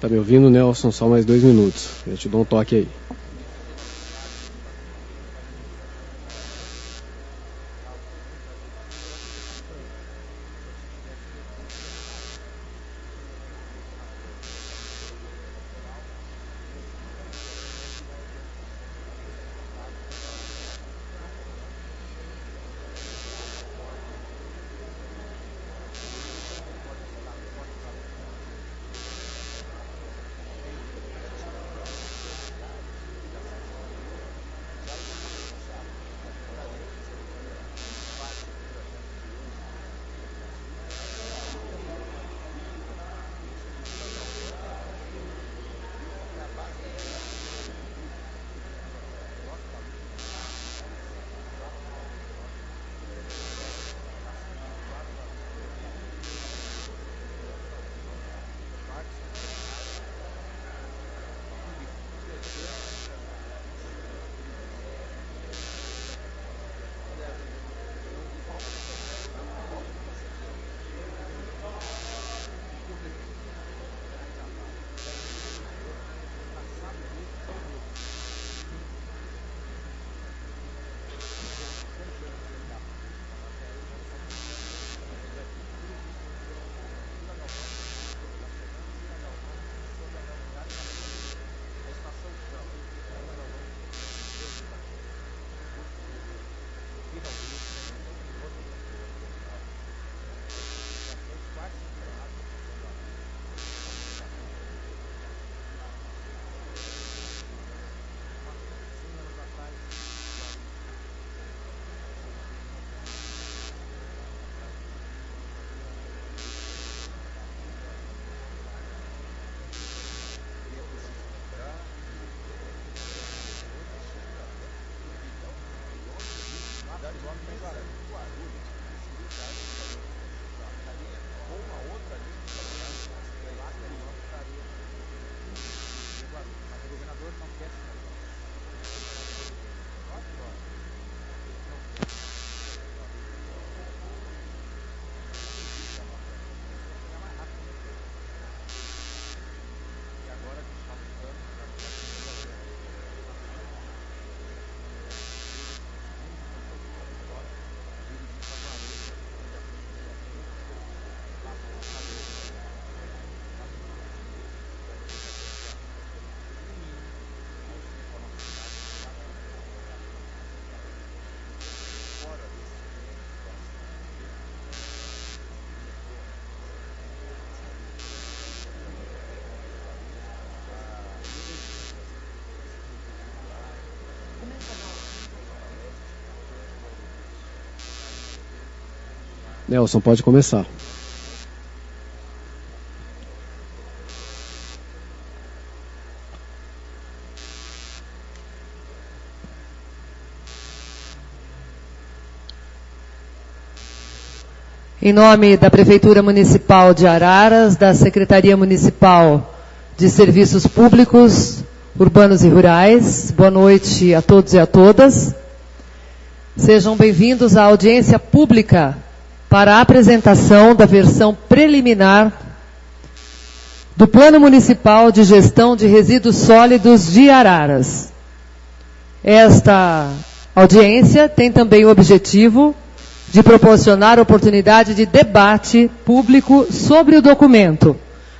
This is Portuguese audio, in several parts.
Tá me ouvindo, Nelson? Só mais 2 minutos. Eu te dou um toque aí. Nelson, pode começar. Em nome da Prefeitura Municipal de Araras, da Secretaria Municipal de Serviços Públicos, Urbanos e Rurais, boa noite a todos e a todas. Sejam bem-vindos à audiência pública para a apresentação da versão preliminar do Plano Municipal de Gestão de Resíduos Sólidos de Araras. Esta audiência tem também o objetivo de proporcionar oportunidade de debate público sobre o documento,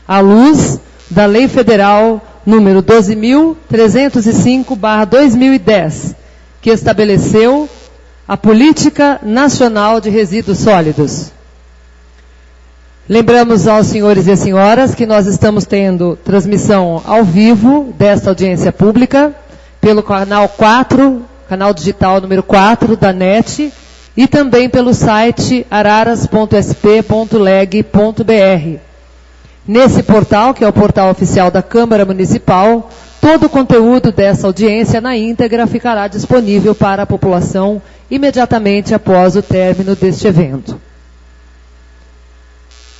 à luz da Lei Federal número 12.305/2010, que estabeleceu a Política Nacional de Resíduos Sólidos. Lembramos aos senhores e às senhoras que nós estamos tendo transmissão ao vivo desta audiência pública pelo canal 4, canal digital número 4 da NET, e também pelo site araras.sp.leg.br. Nesse portal, que é o portal oficial da Câmara Municipal, todo o conteúdo dessa audiência na íntegra ficará disponível para a população imediatamente após o término deste evento.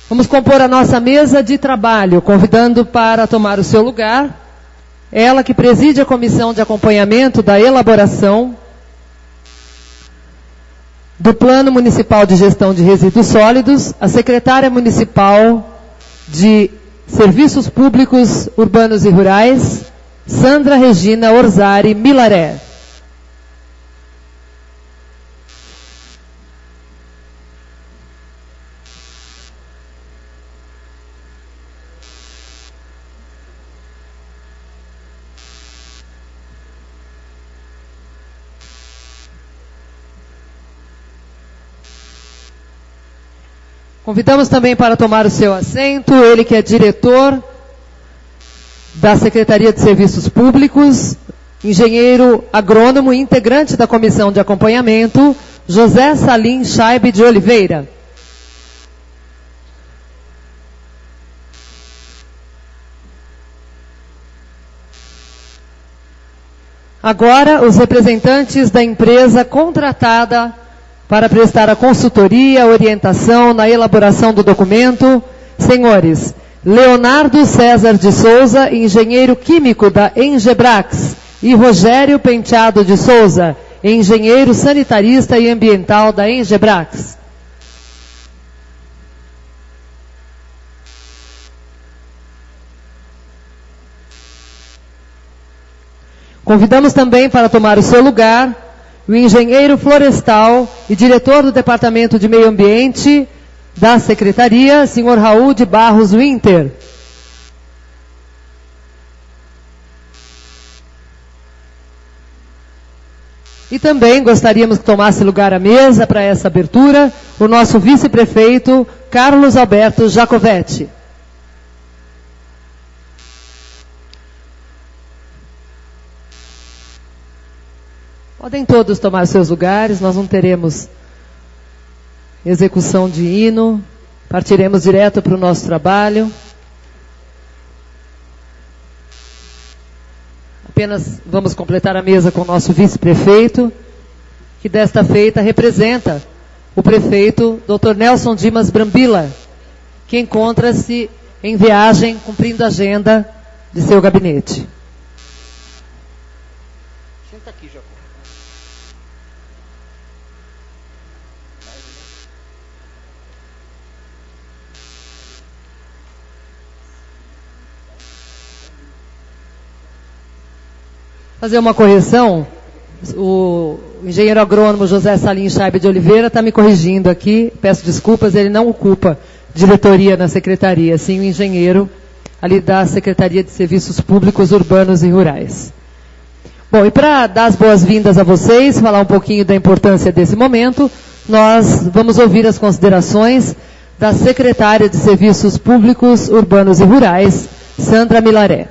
Vamos compor a nossa mesa de trabalho, convidando para tomar o seu lugar ela que preside a comissão de acompanhamento da elaboração do Plano Municipal de Gestão de Resíduos Sólidos, a secretária municipal de Serviços Públicos Urbanos e Rurais, Sandra Regina Orzari Milaré. Convidamos também para tomar o seu assento, ele que é diretor da Secretaria de Serviços Públicos, engenheiro agrônomo e integrante da Comissão de Acompanhamento, José Salim Scheibe de Oliveira. Agora, os representantes da empresa contratada para prestar a consultoria, orientação na elaboração do documento, senhores Leonardo César de Souza, engenheiro químico da Engebrax, e Rogério Penteado de Souza, engenheiro sanitarista e ambiental da Engebrax. Convidamos também para tomar o seu lugar o engenheiro florestal e diretor do Departamento de Meio Ambiente da Secretaria, senhor Raul de Barros Winter. E também gostaríamos que tomasse lugar à mesa para essa abertura o nosso vice-prefeito, Carlos Alberto Jacovetti. Podem todos tomar seus lugares, nós não teremos execução de hino, partiremos direto para o nosso trabalho. Apenas vamos completar a mesa com o nosso vice-prefeito, que desta feita representa o prefeito Dr. Nelson Dimas Brambila, que encontra-se em viagem cumprindo a agenda de seu gabinete. Senta aqui, Jacob. Fazer uma correção, o engenheiro agrônomo José Salim Scheibe de Oliveira está me corrigindo aqui, peço desculpas, ele não ocupa diretoria na secretaria, sim o engenheiro ali da Secretaria de Serviços Públicos Urbanos e Rurais. Bom, e para dar as boas-vindas a vocês, falar um pouquinho da importância desse momento, nós vamos ouvir as considerações da secretária de Serviços Públicos Urbanos e Rurais, Sandra Milaré.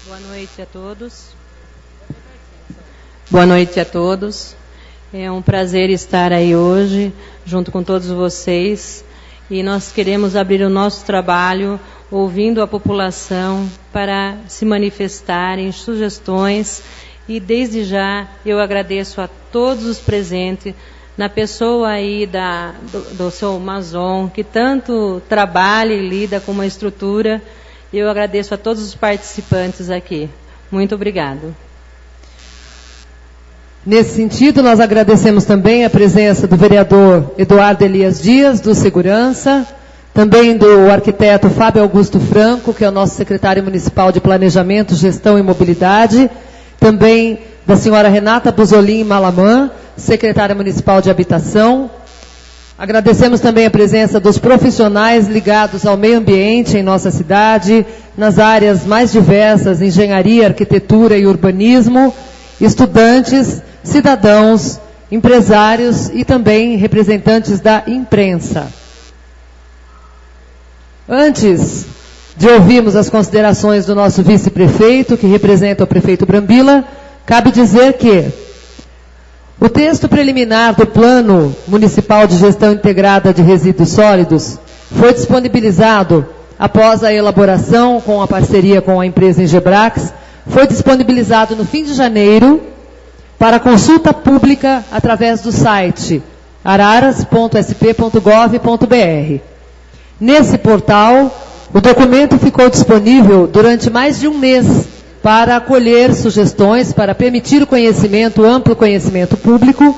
Boa noite a todos. Boa noite a todos. É um prazer estar aí hoje, junto com todos vocês. E nós queremos abrir o nosso trabalho ouvindo a população para se manifestarem sugestões. E desde já eu agradeço a todos os presentes, na pessoa aí do seu Mazon, que tanto trabalha e lida com uma estrutura. Eu agradeço a todos os participantes aqui. Muito obrigado. Nesse sentido, nós agradecemos também a presença do vereador Eduardo Elias Dias, do Segurança, também do arquiteto Fábio Augusto Franco, que é o nosso secretário municipal de Planejamento, Gestão e Mobilidade, também da senhora Renata Buzolin Malamã, secretária municipal de Habitação. Agradecemos também a presença dos profissionais ligados ao meio ambiente em nossa cidade, nas áreas mais diversas, engenharia, arquitetura e urbanismo, estudantes, cidadãos, empresários e também representantes da imprensa. Antes de ouvirmos as considerações do nosso vice-prefeito, que representa o prefeito Brambila, cabe dizer que o texto preliminar do Plano Municipal de Gestão Integrada de Resíduos Sólidos foi disponibilizado após a elaboração com a parceria com a empresa Engebrax, foi disponibilizado no fim de janeiro para consulta pública através do site araras.sp.gov.br. Nesse portal, o documento ficou disponível durante mais de um mês para acolher sugestões, para permitir o conhecimento, o amplo conhecimento público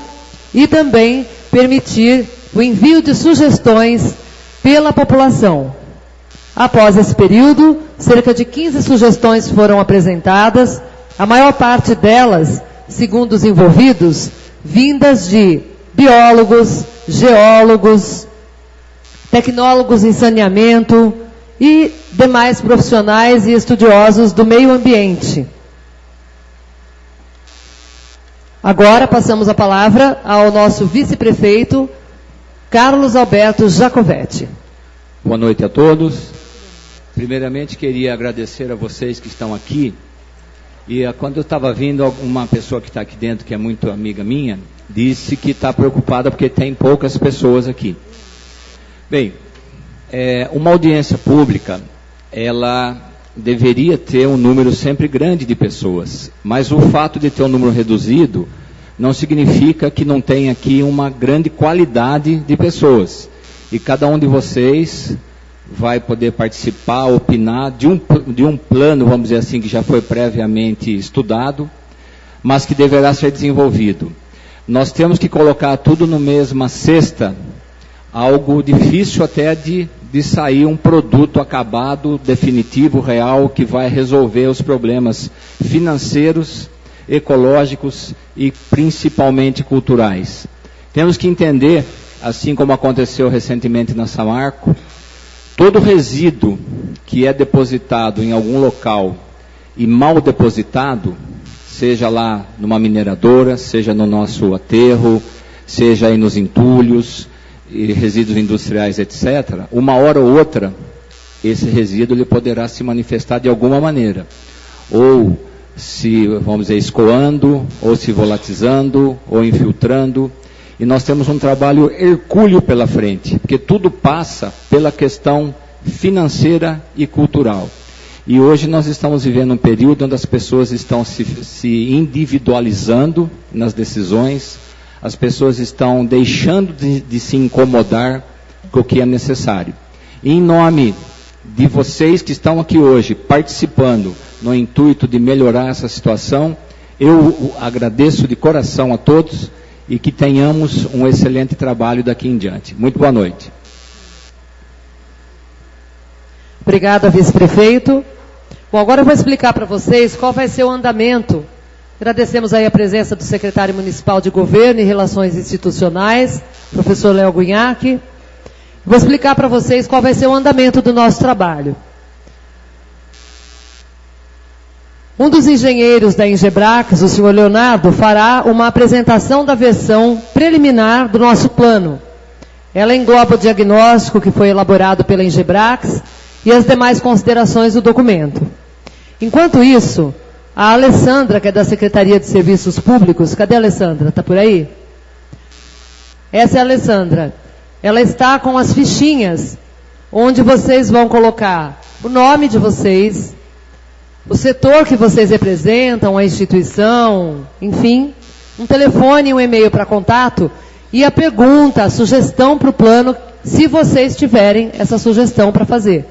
e também permitir o envio de sugestões pela população. Após esse período, cerca de 15 sugestões foram apresentadas, a maior parte delas, segundo os envolvidos, vindas de biólogos, geólogos, tecnólogos em saneamento e demais profissionais e estudiosos do meio ambiente. Agora passamos a palavra ao nosso vice-prefeito, Carlos Alberto Jacovetti. Boa noite a todos. Primeiramente, queria agradecer a vocês que estão aqui. E quando eu estava vindo, uma pessoa que está aqui dentro, que é muito amiga minha, disse que está preocupada porque tem poucas pessoas aqui. Bem, uma audiência pública, ela deveria ter um número sempre grande de pessoas, mas o fato de ter um número reduzido não significa que não tenha aqui uma grande qualidade de pessoas. E cada um de vocês vai poder participar, opinar de um plano, vamos dizer assim, que já foi previamente estudado, mas que deverá ser desenvolvido. Nós temos que colocar tudo na mesma cesta, algo difícil até de sair um produto acabado, definitivo, real, que vai resolver os problemas financeiros, ecológicos e principalmente culturais. Temos que entender, assim como aconteceu recentemente na Samarco, todo resíduo que é depositado em algum local e mal depositado, seja lá numa mineradora, seja no nosso aterro, seja aí nos entulhos, e resíduos industriais, etc., uma hora ou outra, esse resíduo ele poderá se manifestar de alguma maneira. Ou se, vamos dizer, escoando, ou se volatizando, ou infiltrando. E nós temos um trabalho hercúleo pela frente, porque tudo passa pela questão financeira e cultural. E hoje nós estamos vivendo um período onde as pessoas estão se individualizando nas decisões, as pessoas estão deixando de se incomodar com o que é necessário. E em nome de vocês que estão aqui hoje, participando no intuito de melhorar essa situação, eu agradeço de coração a todos e que tenhamos um excelente trabalho daqui em diante. Muito boa noite. Obrigada, vice-prefeito. Bom, agora eu vou explicar para vocês qual vai ser o andamento. Agradecemos aí a presença do secretário municipal de Governo e Relações Institucionais, professor Léo Gunhac. Vou explicar para vocês qual vai ser o andamento do nosso trabalho. Um dos engenheiros da Ingebrax, o senhor Leonardo, fará uma apresentação da versão preliminar do nosso plano. Ela engloba o diagnóstico que foi elaborado pela Ingebrax e as demais considerações do documento. Enquanto isso, a Alessandra, que é da Secretaria de Serviços Públicos, cadê a Alessandra? Está por aí? Essa é a Alessandra. Ela está com as fichinhas, onde vocês vão colocar o nome de vocês, o setor que vocês representam, a instituição, enfim, um telefone e um e-mail para contato, e a pergunta, a sugestão para o plano, se vocês tiverem essa sugestão para fazer.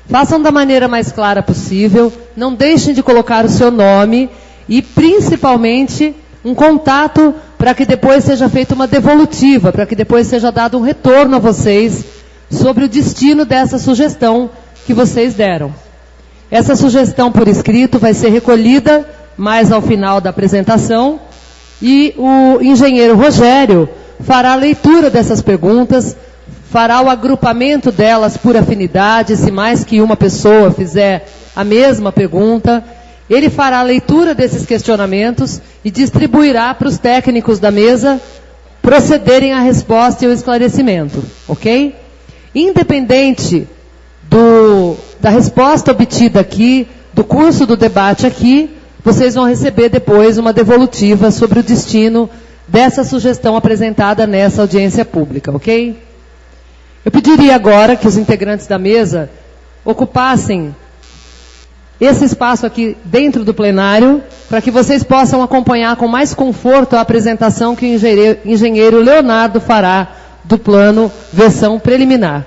Façam da maneira mais clara possível, não deixem de colocar o seu nome e, principalmente, um contato para que depois seja feita uma devolutiva, para que depois seja dado um retorno a vocês sobre o destino dessa sugestão que vocês deram. Essa sugestão por escrito vai ser recolhida mais ao final da apresentação e o engenheiro Rogério fará a leitura dessas perguntas, fará o agrupamento delas por afinidade, se mais que uma pessoa fizer a mesma pergunta. Ele fará a leitura desses questionamentos e distribuirá para os técnicos da mesa procederem à resposta e ao esclarecimento, ok? Independente da resposta obtida aqui, do curso do debate aqui, vocês vão receber depois uma devolutiva sobre o destino dessa sugestão apresentada nessa audiência pública, ok? Eu pediria agora que os integrantes da mesa ocupassem esse espaço aqui dentro do plenário, para que vocês possam acompanhar com mais conforto a apresentação que o engenheiro Leonardo fará do plano versão preliminar.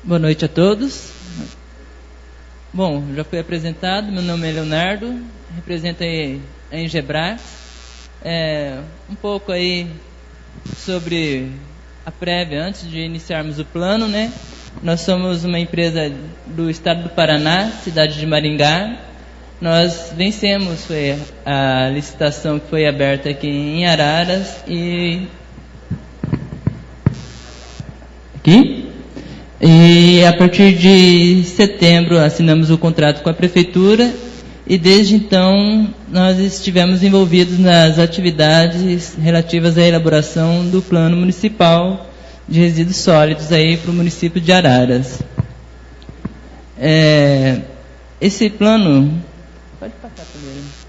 Boa noite a todos. Bom, já foi apresentado, meu nome é Leonardo, represento aí a Engebrax. Um pouco aí sobre a prévia, antes de iniciarmos o plano, né? Nós somos uma empresa do estado do Paraná, cidade de Maringá. Nós vencemos a licitação que foi aberta aqui em Araras e a partir de setembro assinamos o contrato com a prefeitura e desde então nós estivemos envolvidos nas atividades relativas à elaboração do plano municipal de resíduos sólidos aí para o município de Araras. Esse plano, pode passar primeiro.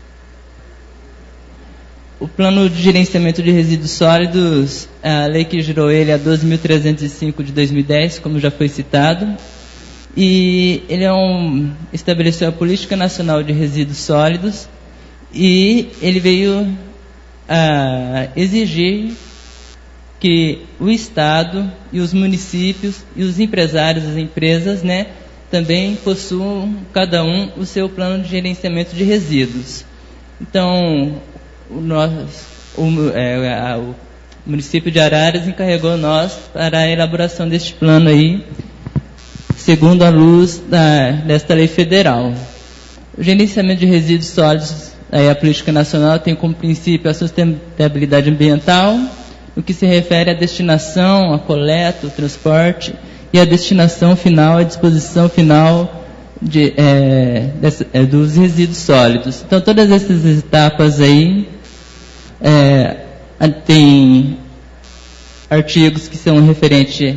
O plano de gerenciamento de resíduos sólidos, a lei que gerou ele é a 12.305 de 2010, como já foi citado, e ele estabeleceu a Política Nacional de Resíduos Sólidos e ele veio a exigir que o Estado e os municípios e os empresários, as empresas, né, também possuam, cada um, o seu plano de gerenciamento de resíduos. Então, o município de Araras encarregou nós para a elaboração deste plano aí, segundo a luz desta lei federal. O gerenciamento de resíduos sólidos, a política nacional tem como princípio a sustentabilidade ambiental, no que se refere à destinação, à coleta, ao transporte e à destinação final, à disposição final dos resíduos sólidos. Então, todas essas etapas aí tem artigos que são referentes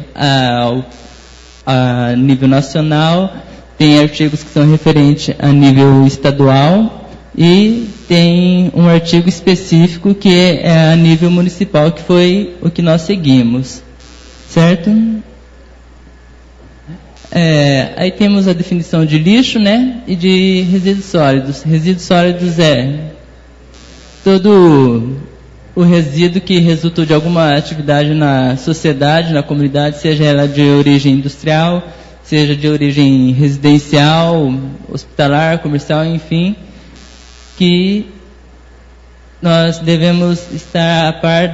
a nível nacional, tem artigos que são referentes a nível estadual e tem um artigo específico que é a nível municipal, que foi o que nós seguimos, certo? Aí temos a definição de lixo, né, e de resíduos sólidos. Resíduos sólidos todo o resíduo que resultou de alguma atividade na sociedade, na comunidade, seja ela de origem industrial, seja de origem residencial, hospitalar, comercial, enfim, que nós devemos estar a par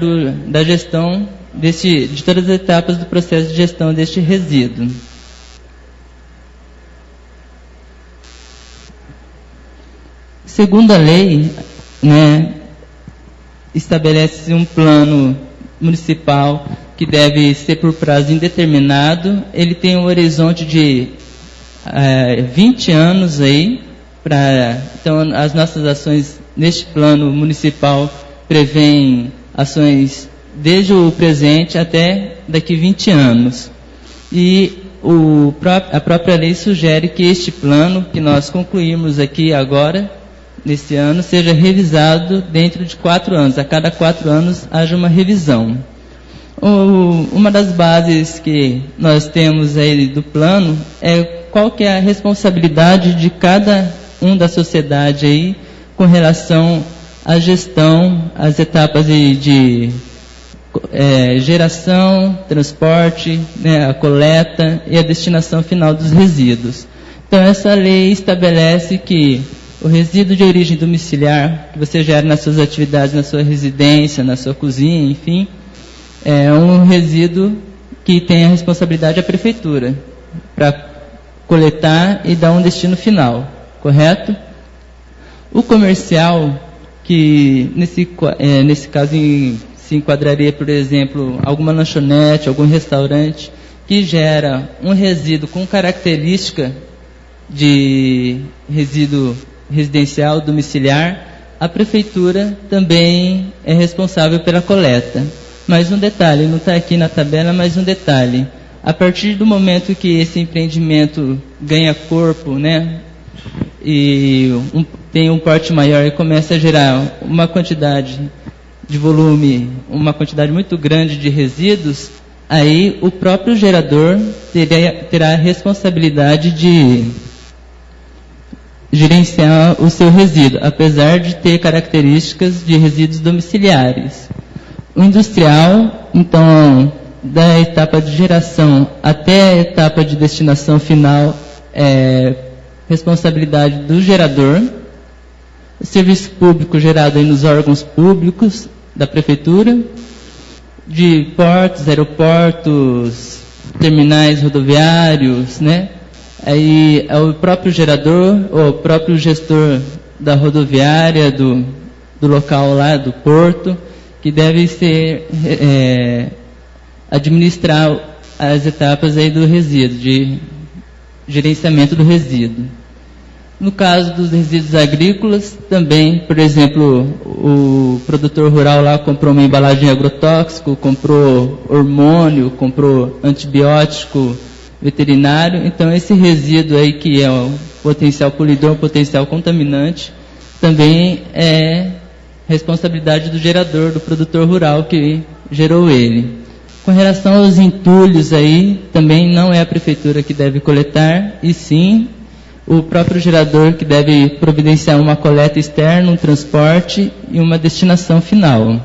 da gestão de todas as etapas do processo de gestão deste resíduo. Segundo a lei, né, estabelece um plano municipal que deve ser por prazo indeterminado. Ele tem um horizonte de 20 anos aí. Então, as nossas ações neste plano municipal prevêem ações desde o presente até daqui 20 anos. E a própria lei sugere que este plano, que nós concluímos aqui agora, nesse ano, seja revisado dentro de 4 anos. A cada 4 anos haja uma revisão. Uma das bases que nós temos aí do plano é qual que é a responsabilidade de cada da sociedade aí com relação à gestão, às etapas de geração, transporte, né, a coleta e a destinação final dos resíduos. Então, essa lei estabelece que o resíduo de origem domiciliar, que você gera nas suas atividades, na sua residência, na sua cozinha, enfim, é um resíduo que tem a responsabilidade da prefeitura para coletar e dar um destino final, correto? O comercial, que nesse caso se enquadraria, por exemplo, alguma lanchonete, algum restaurante, que gera um resíduo com característica de resíduo residencial domiciliar, a prefeitura também é responsável pela coleta. Mais um detalhe, não está aqui na tabela, mas um detalhe. A partir do momento que esse empreendimento ganha corpo, né, e tem um porte maior e começa a gerar uma quantidade de volume, uma quantidade muito grande de resíduos, aí o próprio gerador terá a responsabilidade de gerenciar o seu resíduo, apesar de ter características de resíduos domiciliares. O industrial, então, da etapa de geração até a etapa de destinação final é responsabilidade do gerador. O serviço público gerado aí nos órgãos públicos da prefeitura, de portos, aeroportos, terminais rodoviários, né? Aí é o próprio gerador, ou o próprio gestor da rodoviária, do local lá, do porto, que deve ser administrar as etapas aí do resíduo, de gerenciamento do resíduo. No caso dos resíduos agrícolas, também, por exemplo, o produtor rural lá comprou uma embalagem agrotóxico, comprou hormônio, comprou antibiótico veterinário, então esse resíduo aí que é o potencial poluidor, o potencial contaminante, também é responsabilidade do gerador, do produtor rural que gerou ele. Com relação aos entulhos aí, também não é a prefeitura que deve coletar, e sim o próprio gerador que deve providenciar uma coleta externa, um transporte e uma destinação final.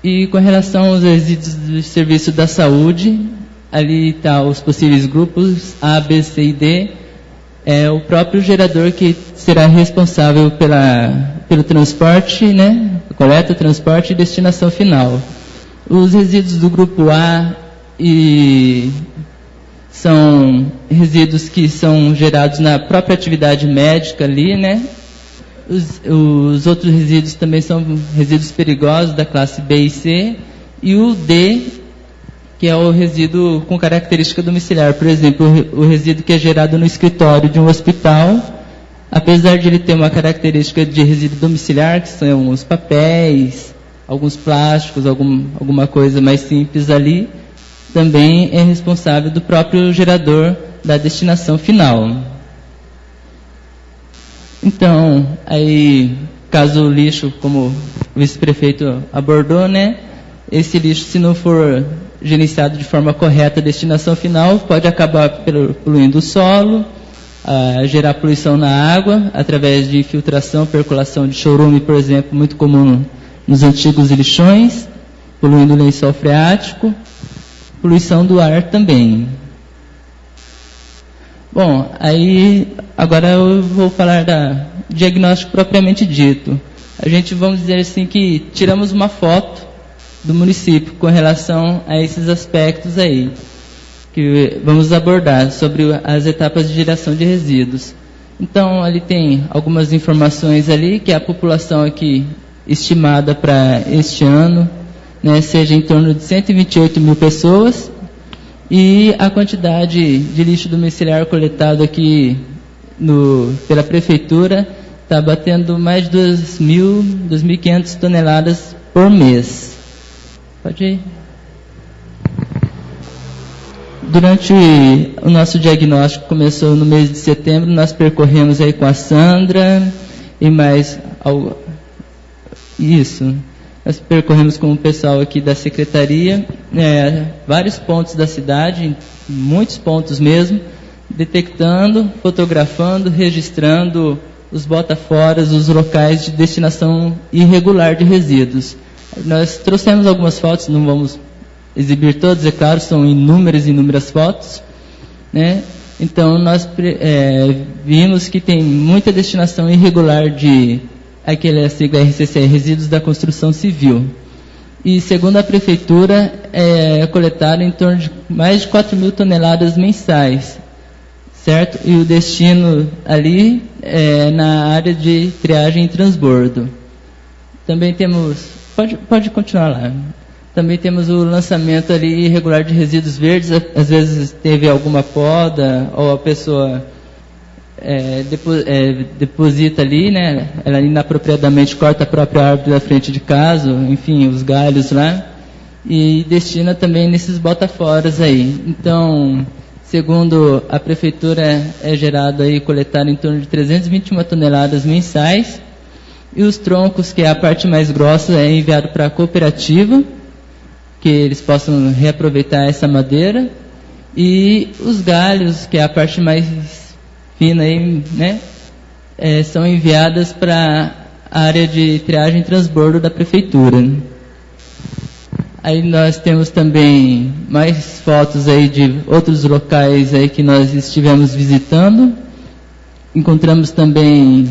E com relação aos resíduos do serviço da saúde, ali está os possíveis grupos A, B, C e D. É o próprio gerador que será responsável pelo transporte, né? Coleta, transporte e destinação final. Os resíduos do grupo A são resíduos que são gerados na própria atividade médica ali, né? Os outros resíduos também são resíduos perigosos da classe B e C. E o D, que é o resíduo com característica domiciliar. Por exemplo, o resíduo que é gerado no escritório de um hospital, apesar de ele ter uma característica de resíduo domiciliar, que são os papéis, alguns plásticos, alguma coisa mais simples ali, também é responsável do próprio gerador da destinação final. Então, aí, caso o lixo, como o vice-prefeito abordou, né, esse lixo, se não for gerenciado de forma correta a destinação final, pode acabar poluindo o solo, gerar poluição na água, através de infiltração, percolação de chorume, por exemplo, muito comum nos antigos lixões, poluindo o lençol freático, poluição do ar também. Bom, aí agora eu vou falar da diagnóstico propriamente dito. A gente, vamos dizer assim, que tiramos uma foto do município com relação a esses aspectos aí, que vamos abordar sobre as etapas de geração de resíduos. Então, ali tem algumas informações ali, que a população aqui estimada para este ano, né, seja em torno de 128 mil pessoas, e a quantidade de lixo domiciliar coletado aqui pela prefeitura está batendo mais de 2.500 toneladas por mês. Pode ir. Durante o nosso diagnóstico, começou no mês de setembro, nós percorremos aí com a Sandra e mais isso. Nós percorremos com o pessoal aqui da secretaria, vários pontos da cidade, muitos pontos mesmo, detectando, fotografando, registrando os botaforas, os locais de destinação irregular de resíduos. Nós trouxemos algumas fotos, não vamos exibir todas, é claro, são inúmeras fotos, né? Então nós vimos que tem muita destinação irregular de aquela sigla RCC, resíduos da construção civil. E segundo a prefeitura, coletaram em torno de mais de 4 mil toneladas mensais, certo? E o destino ali é na área de triagem e transbordo. Também temos, pode continuar lá. Também temos o lançamento ali irregular de resíduos verdes, às vezes teve alguma poda, ou a pessoa deposita ali, né? Ela inapropriadamente corta a própria árvore da frente de casa, enfim, os galhos lá, e destina também nesses botaforas aí. Então, segundo a prefeitura, é gerado aí, coletado em torno de 321 toneladas mensais, e os troncos, que é a parte mais grossa, é enviado para a cooperativa, que eles possam reaproveitar essa madeira, e os galhos, que é a parte mais fina aí, né, são enviadas para a área de triagem e transbordo da prefeitura. Aí nós temos também mais fotos aí de outros locais aí que nós estivemos visitando. Encontramos também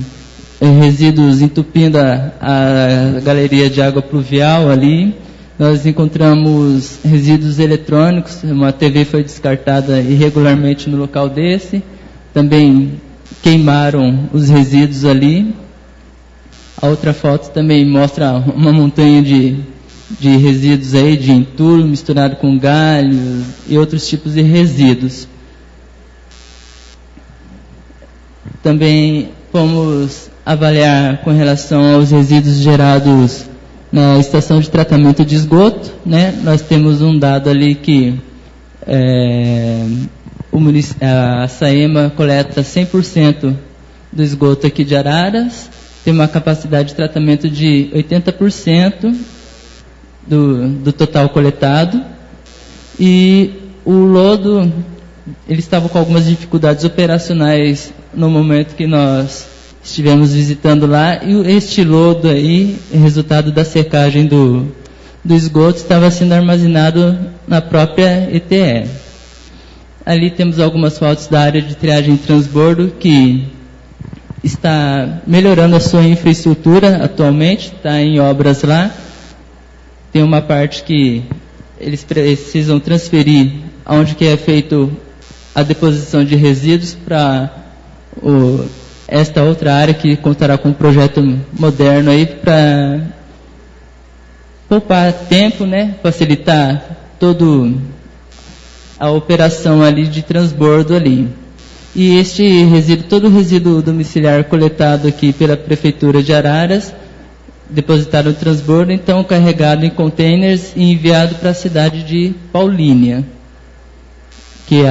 resíduos entupindo a galeria de água pluvial ali. Nós encontramos resíduos eletrônicos, uma TV foi descartada irregularmente no local desse. Também queimaram os resíduos ali. A outra foto também mostra uma montanha de resíduos aí, de entulho misturado com galhos e outros tipos de resíduos. Também fomos avaliar com relação aos resíduos gerados na estação de tratamento de esgoto, né? Nós temos um dado ali que a SAEMA coleta 100% do esgoto aqui de Araras, tem uma capacidade de tratamento de 80% do total coletado, e o lodo, eles estavam com algumas dificuldades operacionais no momento que nós estivemos visitando lá, e este lodo aí, resultado da secagem do esgoto, estava sendo armazenado na própria ETE. Ali temos algumas fotos da área de triagem e transbordo, que está melhorando a sua infraestrutura atualmente, está em obras lá. Tem uma parte que eles precisam transferir onde que é feito a deposição de resíduos para esta outra área, que contará com um projeto moderno aí para poupar tempo, né, facilitar toda a operação ali de transbordo ali. E este resíduo, todo o resíduo domiciliar coletado aqui pela Prefeitura de Araras, depositado no transbordo, então carregado em containers e enviado para a cidade de Paulínia, que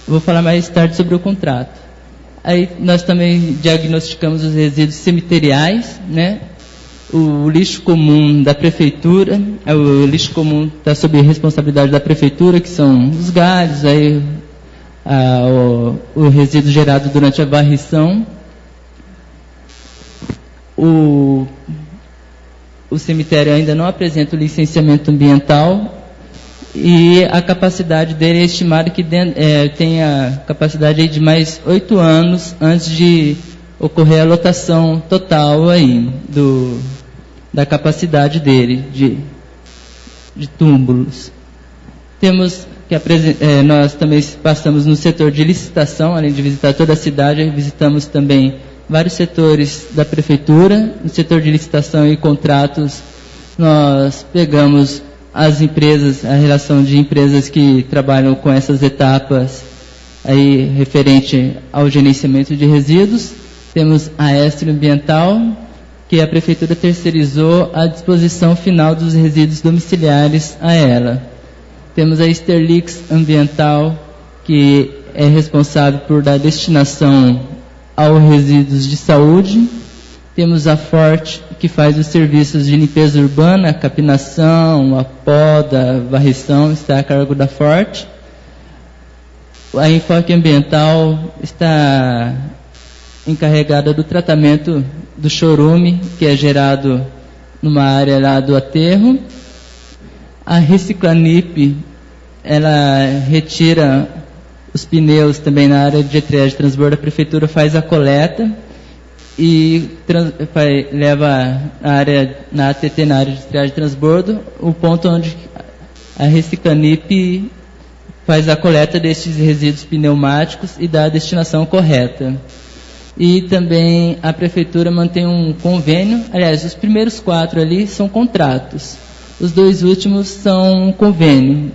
vou falar mais tarde sobre o contrato. Aí nós também diagnosticamos os resíduos cemiteriais, né? O lixo comum da prefeitura, o lixo comum está sob responsabilidade da prefeitura, que são os galhos, aí o resíduo gerado durante a varrição. O cemitério ainda não apresenta o licenciamento ambiental, e a capacidade dele é estimada que tem a capacidade aí de mais 8 anos antes de ocorrer a lotação total aí da capacidade dele de túmulos. Temos que nós também passamos no setor de licitação, além de visitar toda a cidade, visitamos também vários setores da prefeitura. No setor de licitação e contratos, nós pegamos as empresas, a relação de empresas que trabalham com essas etapas aí referente ao gerenciamento de resíduos. Temos a Estro Ambiental, que a prefeitura terceirizou a disposição final dos resíduos domiciliares a ela. Temos a Sterlix Ambiental, que é responsável por dar destinação aos resíduos de saúde. Temos a Forte, que faz os serviços de limpeza urbana, a capinação, a poda, a varrição, está a cargo da Forte. A Enfoque Ambiental está encarregada do tratamento do chorume, que é gerado numa área lá do aterro. A Reciclanip, ela retira os pneus também na área de triagem de transbordo. A prefeitura faz a coleta e leva na ATT, na área de triagem de transbordo, o ponto onde a Reciclanip faz a coleta destes resíduos pneumáticos e dá a destinação correta. E também a prefeitura mantém um convênio, aliás, os primeiros 4 ali são contratos, os 2 últimos são um convênio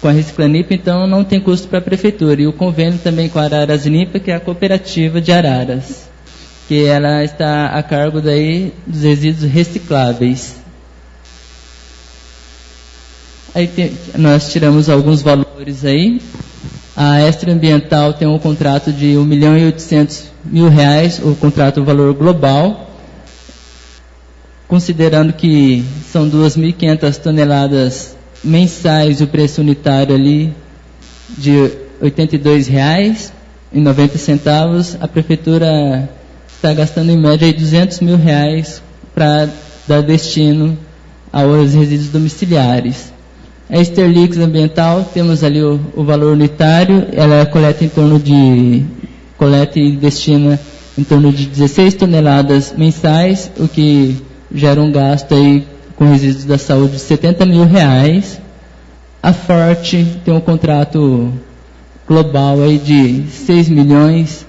com a Reciclanip, então não tem custo para a prefeitura. E o convênio também com a Araras Limpa, que é a cooperativa de Araras, que ela está a cargo daí dos resíduos recicláveis. Aí nós tiramos alguns valores aí. A Estro Ambiental tem um contrato de R$1.800.000, o contrato valor global, considerando que são 2.500 toneladas mensais, o preço unitário ali de R$ 82,90, a prefeitura está gastando em média R$200.000 para dar destino aos resíduos domiciliares. A Sterlix ambiental, temos ali o valor unitário, ela coleta e destina em torno de 16 toneladas mensais, o que gera um gasto aí com resíduos da saúde de R$70 mil. A Forte tem um contrato global aí de R$6 milhões.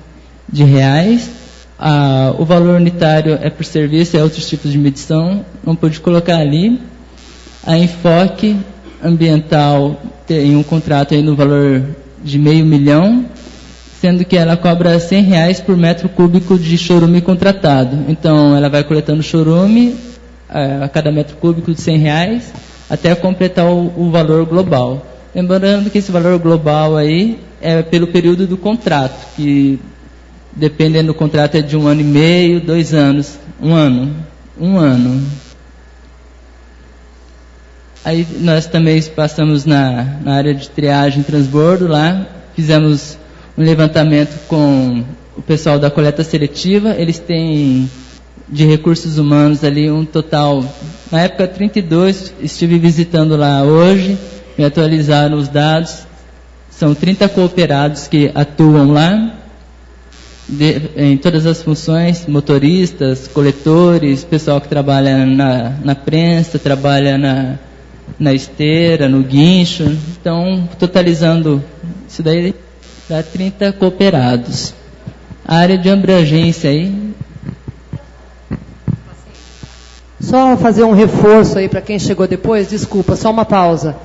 O valor unitário é por serviço, é outros tipos de medição, não pude colocar ali. A Enfoque ambiental tem um contrato aí no valor de R$500 mil, sendo que ela cobra R$100 por metro cúbico de chorume contratado. Então, ela vai coletando chorume a cada metro cúbico de R$100 até completar o valor global. Lembrando que esse valor global aí é pelo período do contrato, que dependendo do contrato é de 1 ano e meio, 2 anos, 1 ano. Aí nós também passamos na área de triagem e transbordo lá, fizemos um levantamento com o pessoal da coleta seletiva, eles têm de recursos humanos ali um total, na época 32, estive visitando lá hoje, me atualizaram os dados, são 30 cooperados que atuam lá, em todas as funções, motoristas, coletores, pessoal que trabalha na prensa, trabalha na esteira, no guincho. Então, totalizando isso daí, dá 30 cooperados. A área de abrangência aí. Só fazer um reforço aí para quem chegou depois, desculpa, só uma pausa.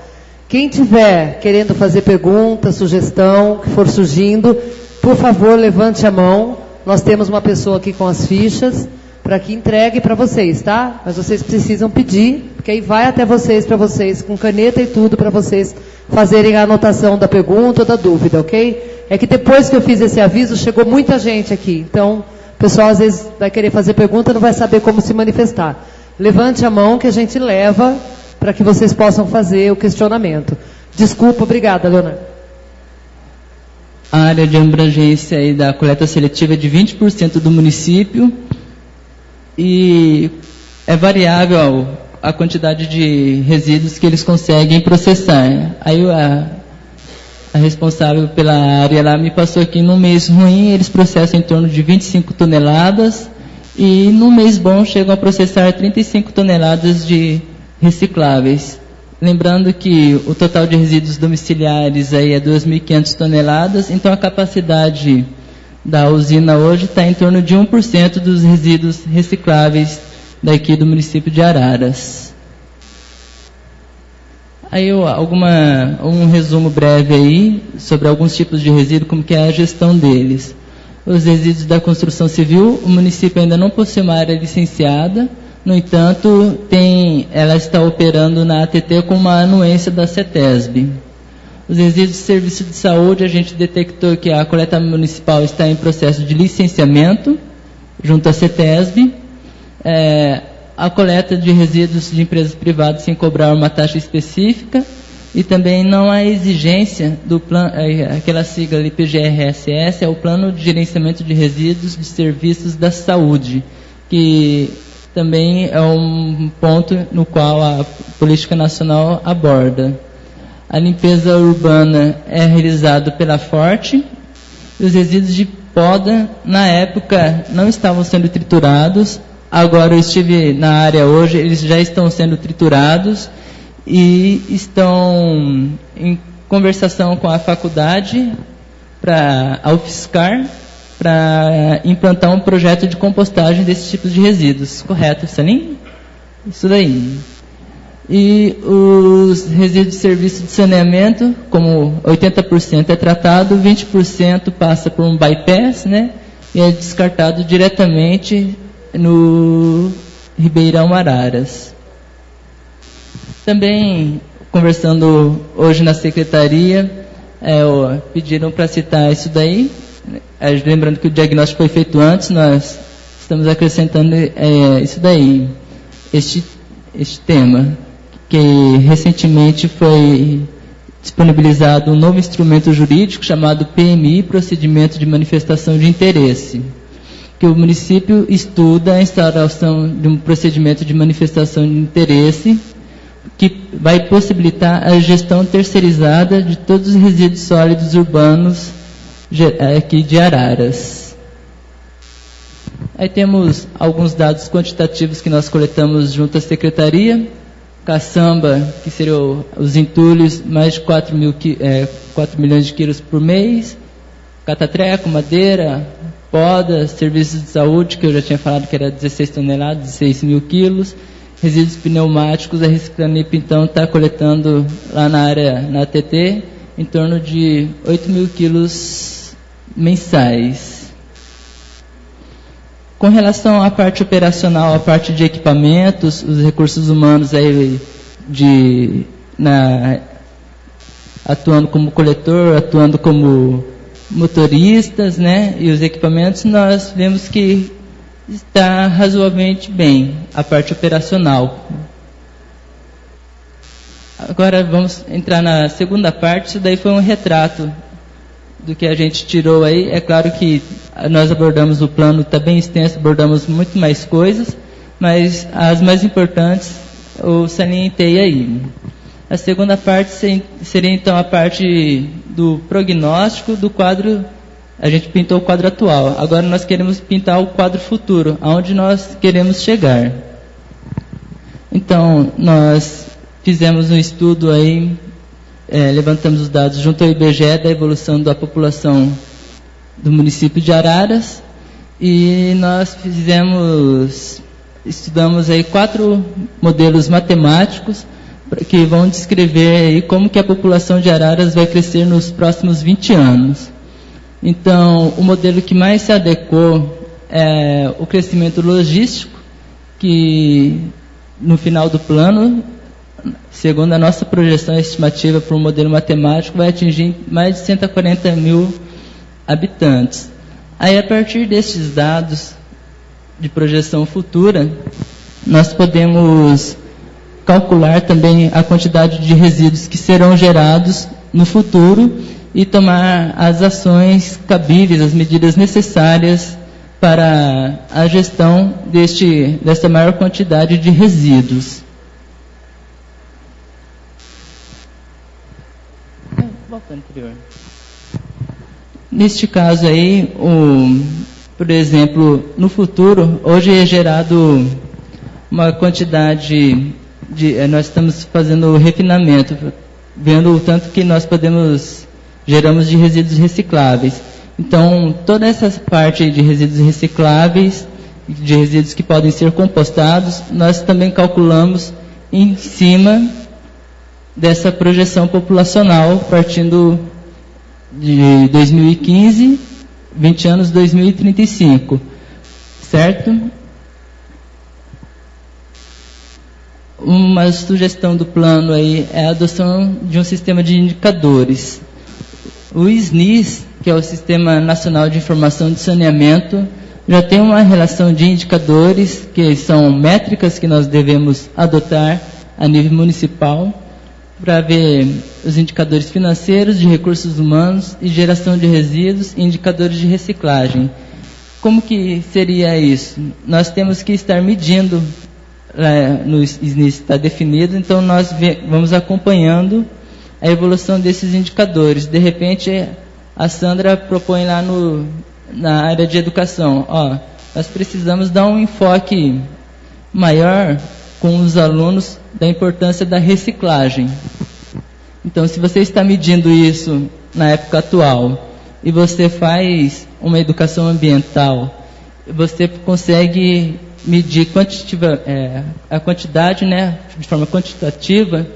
Quem tiver querendo fazer pergunta, sugestão, que for surgindo, por favor, levante a mão. Nós temos uma pessoa aqui com as fichas para que entregue para vocês, tá? Mas vocês precisam pedir, porque aí vai até vocês, para vocês, com caneta e tudo, para vocês fazerem a anotação da pergunta ou da dúvida, ok? É que depois que eu fiz esse aviso, chegou muita gente aqui. Então, o pessoal às vezes vai querer fazer pergunta e não vai saber como se manifestar. Levante a mão que a gente leva para que vocês possam fazer o questionamento. Desculpa, obrigada, Leonardo. A área de abrangência aí da coleta seletiva é de 20% do município e é variável a quantidade de resíduos que eles conseguem processar. Aí a responsável pela área lá me passou que num mês ruim eles processam em torno de 25 toneladas e num mês bom chegam a processar 35 toneladas de recicláveis. Lembrando que o total de resíduos domiciliares aí é 2.500 toneladas, então a capacidade da usina hoje está em torno de 1% dos resíduos recicláveis daqui do município de Araras. Aí um resumo breve aí sobre alguns tipos de resíduos, como que é a gestão deles. Os resíduos da construção civil, o município ainda não possui uma área licenciada, no entanto, ela está operando na ATT com uma anuência da CETESB. Os resíduos de serviço de saúde, a gente detectou que a coleta municipal está em processo de licenciamento, junto à CETESB. A coleta de resíduos de empresas privadas sem cobrar uma taxa específica, e também não há exigência do plano, aquela sigla ali, PGRSS, é o Plano de Gerenciamento de Resíduos de Serviços da Saúde, que também é um ponto no qual a Política Nacional aborda. A limpeza urbana é realizada pela Forte, e os resíduos de poda, na época, não estavam sendo triturados. Agora eu estive na área hoje, eles já estão sendo triturados e estão em conversação com a faculdade, a UFSCar, para implantar um projeto de compostagem desses tipos de resíduos. Correto, Salim? Isso daí. E os resíduos de serviço de saneamento, como 80% é tratado, 20% passa por um bypass, né? E é descartado diretamente no Ribeirão Araras. Também, conversando hoje na secretaria, pediram para citar isso daí. Lembrando que o diagnóstico foi feito antes, nós estamos acrescentando isso daí, este tema, que recentemente foi disponibilizado um novo instrumento jurídico chamado PMI, Procedimento de Manifestação de Interesse. que o município estuda a instauração de um procedimento de manifestação de interesse que vai possibilitar a gestão terceirizada de todos os resíduos sólidos urbanos aqui de Araras. Aí temos alguns dados quantitativos que nós coletamos junto à Secretaria. Caçamba, que seriam os entulhos, mais de 4 milhões de quilos por mês. Catatreco, madeira, poda, serviços de saúde, que eu já tinha falado que era 16 toneladas, 16 mil quilos. Resíduos pneumáticos, a Reciclanip, então, está coletando lá na área, na ATT, em torno de 8 mil quilos mensais. Com relação à parte operacional, a parte de equipamentos, os recursos humanos aí atuando como coletor, atuando como motoristas, né, e os equipamentos, nós vemos que está razoavelmente bem a parte operacional. Agora vamos entrar na segunda parte. Isso daí foi um retrato do que a gente tirou aí. É claro que nós abordamos o plano, está bem extenso, abordamos muito mais coisas, mas as mais importantes eu salientei aí. A segunda parte seria então a parte do prognóstico do quadro. A gente pintou o quadro atual. Agora nós queremos pintar o quadro futuro, aonde nós queremos chegar. Então, nós fizemos um estudo aí, levantamos os dados junto ao IBGE da evolução da população do município de Araras, e nós estudamos aí 4 modelos matemáticos que vão descrever aí como que a população de Araras vai crescer nos próximos 20 anos. Então, o modelo que mais se adequou é o crescimento logístico, que no final do plano, segundo a nossa projeção estimativa para o modelo matemático, vai atingir mais de 140 mil habitantes. Aí, a partir destes dados de projeção futura, nós podemos calcular também a quantidade de resíduos que serão gerados no futuro e tomar as ações cabíveis, as medidas necessárias para a gestão dessa maior quantidade de resíduos. Volta anterior. Neste caso aí, por exemplo, no futuro, hoje é gerado uma quantidade nós estamos fazendo o refinamento, vendo o tanto que nós geramos de resíduos recicláveis. Então, toda essa parte de resíduos recicláveis, de resíduos que podem ser compostados, nós também calculamos em cima dessa projeção populacional, partindo de 2015, 20 anos, 2035, certo? Uma sugestão do plano aí é a adoção de um sistema de indicadores. O SNIS, que é o Sistema Nacional de Informação de Saneamento, já tem uma relação de indicadores, que são métricas que nós devemos adotar a nível municipal, para ver os indicadores financeiros, de recursos humanos e geração de resíduos e indicadores de reciclagem. Como que seria isso? Nós temos que estar medindo, no SNIS está definido, então nós vamos acompanhando a evolução desses indicadores. De repente, a Sandra propõe lá na área de educação, nós precisamos dar um enfoque maior com os alunos da importância da reciclagem. Então, se você está medindo isso na época atual e você faz uma educação ambiental, você consegue medir a quantidade, né, de forma quantitativa,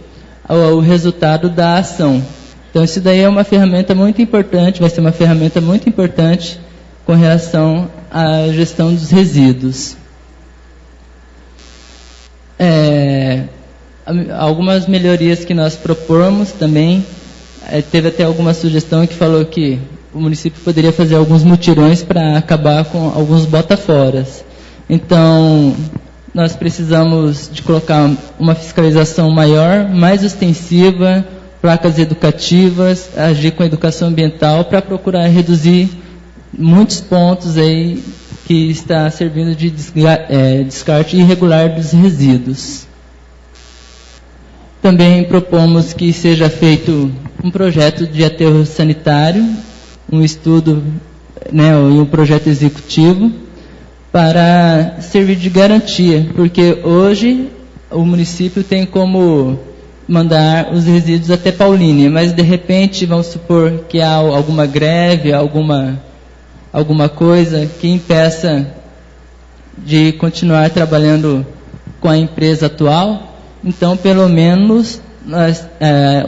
o resultado da ação. Então, isso daí é uma ferramenta muito importante, vai ser uma ferramenta muito importante com relação à gestão dos resíduos. Algumas melhorias que nós propomos também, teve até alguma sugestão que falou que o município poderia fazer alguns mutirões para acabar com alguns botaforas. Então, nós precisamos de colocar uma fiscalização maior, mais ostensiva, placas educativas, agir com a educação ambiental para procurar reduzir muitos pontos aí que está servindo de descarte irregular dos resíduos. Também propomos que seja feito um projeto de aterro sanitário, um estudo, né, e um projeto executivo para servir de garantia, porque hoje o município tem como mandar os resíduos até Paulínia, mas de repente vamos supor que há alguma greve, alguma coisa que impeça de continuar trabalhando com a empresa atual. Então, pelo menos,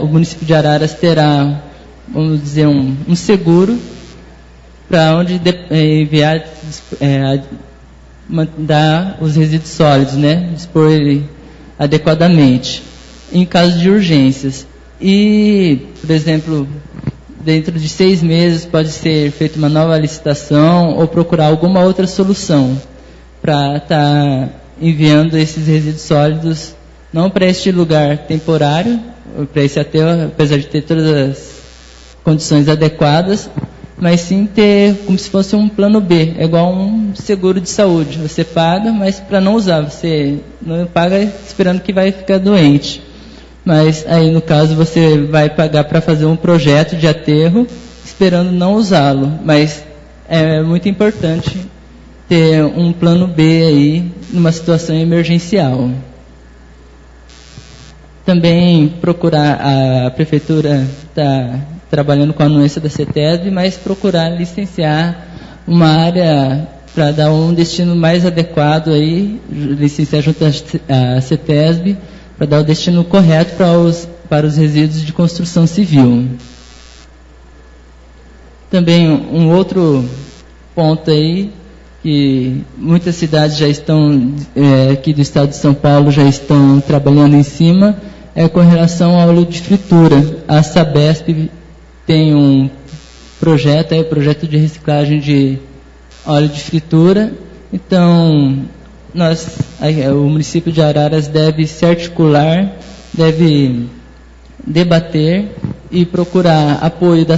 o município de Araras terá, vamos dizer, um seguro para onde enviar, mandar os resíduos sólidos, né? Dispor ele adequadamente, em caso de urgências. E, por exemplo, dentro de 6 meses pode ser feita uma nova licitação ou procurar alguma outra solução para estar enviando esses resíduos sólidos, não para este lugar temporário, para esse aterro, apesar de ter todas as condições adequadas, mas sim ter como se fosse um plano B, é igual um seguro de saúde. Você paga, mas para não usar, você não paga esperando que vai ficar doente. Mas aí, no caso, você vai pagar para fazer um projeto de aterro, esperando não usá-lo. Mas é muito importante ter um plano B aí, numa situação emergencial. Também procurar, a prefeitura está trabalhando com a anuência da CETESB, mas procurar licenciar uma área para dar um destino mais adequado aí, licenciar junto à CETESB, para dar o destino correto para os resíduos de construção civil. Também um outro ponto aí, que muitas cidades já estão, aqui do estado de São Paulo, já estão trabalhando em cima, é com relação ao óleo de fritura. A Sabesp tem um projeto, projeto de reciclagem de óleo de fritura. Então, o município de Araras deve se articular, deve debater e procurar apoio da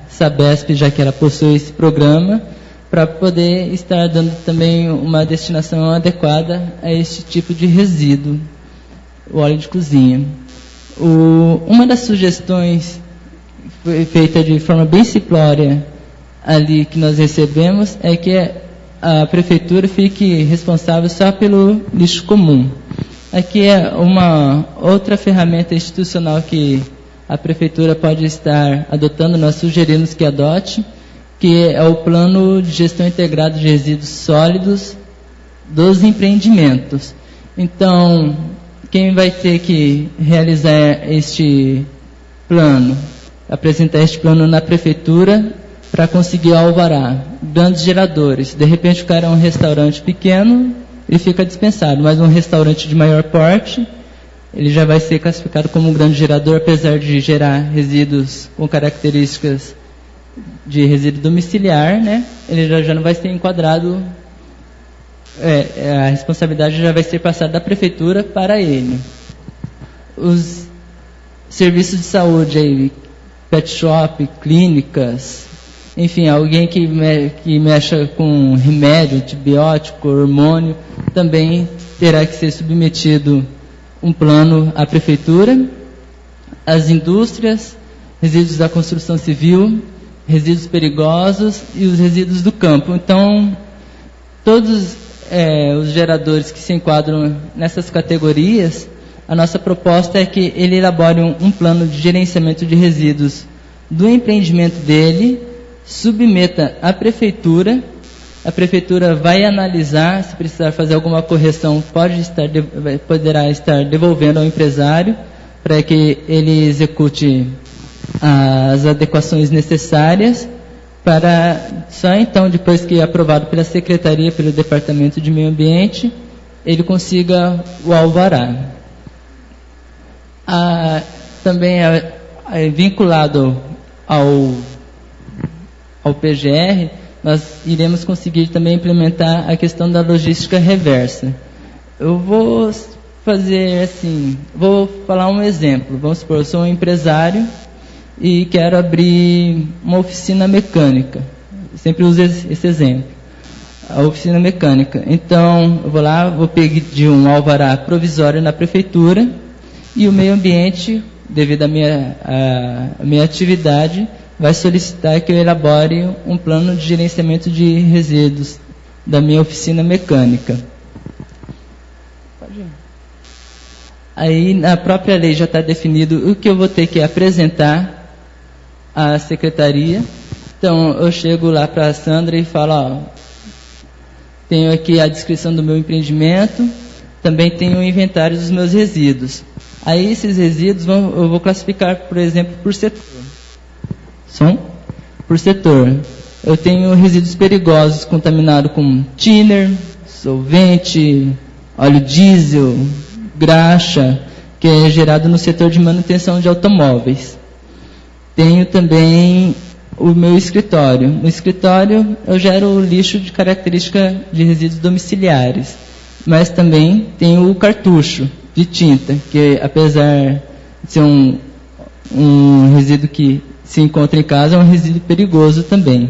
Sabesp, já que ela possui esse programa, para poder estar dando também uma destinação adequada a este tipo de resíduo, o óleo de cozinha. Uma das sugestões foi feita de forma bem simplória ali que nós recebemos é que a prefeitura fique responsável só pelo lixo comum. Aqui é uma outra ferramenta institucional que a prefeitura pode estar adotando, nós sugerimos que adote, que é o Plano de Gestão Integrado de Resíduos Sólidos dos Empreendimentos. Então, quem vai ter que realizar este plano, apresentar este plano na prefeitura para conseguir o alvará? Grandes geradores. De repente o cara é um restaurante pequeno e fica dispensado, mas um restaurante de maior porte, ele já vai ser classificado como um grande gerador, apesar de gerar resíduos com características de resíduo domiciliar, né? Ele já não vai ser enquadrado, a responsabilidade já vai ser passada da prefeitura para ele. Os serviços de saúde aí, pet shop, clínicas, enfim, alguém que mexa com remédio, antibiótico, hormônio, também terá que ser submetido um plano à prefeitura. As indústrias, resíduos da construção civil, resíduos perigosos e os resíduos do campo. Então, todos os geradores que se enquadram nessas categorias, a nossa proposta é que ele elabore um plano de gerenciamento de resíduos do empreendimento dele, submeta à prefeitura, a prefeitura vai analisar, se precisar fazer alguma correção, poderá estar devolvendo ao empresário para que ele execute as adequações necessárias, para só então, depois que é aprovado pela Secretaria, pelo Departamento de Meio Ambiente, ele consiga o alvará. Também vinculado ao PGR, nós iremos conseguir também implementar a questão da logística reversa. Eu vou fazer assim, vou falar um exemplo. Vamos supor, eu sou um empresário e quero abrir uma oficina mecânica. Eu sempre uso esse exemplo. a oficina mecânica. Então, eu vou lá, vou pedir um alvará provisório na prefeitura e o meio ambiente, devido à minha atividade, vai solicitar que eu elabore um plano de gerenciamento de resíduos da minha oficina mecânica. Pode ir. Aí, na própria lei já está definido o que eu vou ter que apresentar à secretaria. Então, eu chego lá para a Sandra e falo, ó, tenho aqui a descrição do meu empreendimento, também tenho o inventário dos meus resíduos. Aí, esses resíduos eu vou classificar, por exemplo, por setor. Por setor. Eu tenho resíduos perigosos contaminados com thinner, solvente, óleo diesel, graxa, que é gerado no setor de manutenção de automóveis. Tenho também o meu escritório. No escritório eu gero lixo de característica de resíduos domiciliares, mas também tenho o cartucho de tinta, que apesar de ser um resíduo que se encontra em casa, é um resíduo perigoso também.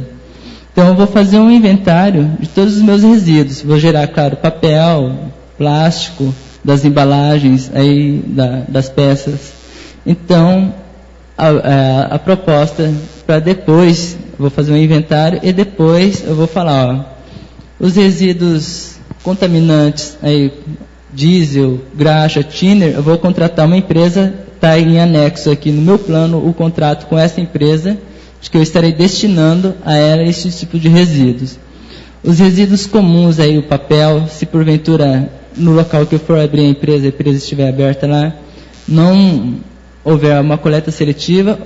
Então eu vou fazer um inventário de todos os meus resíduos. Vou gerar, claro, papel, plástico, das embalagens, aí, das peças. Então, a proposta para depois, vou fazer um inventário e depois eu vou falar, ó, os resíduos contaminantes, aí, diesel, graxa, thinner, eu vou contratar uma empresa, está em anexo aqui no meu plano o contrato com essa empresa, de que eu estarei destinando a ela esse tipo de resíduos. Os resíduos comuns, aí, o papel, se porventura no local que eu for abrir a empresa estiver aberta lá, não houver uma coleta seletiva,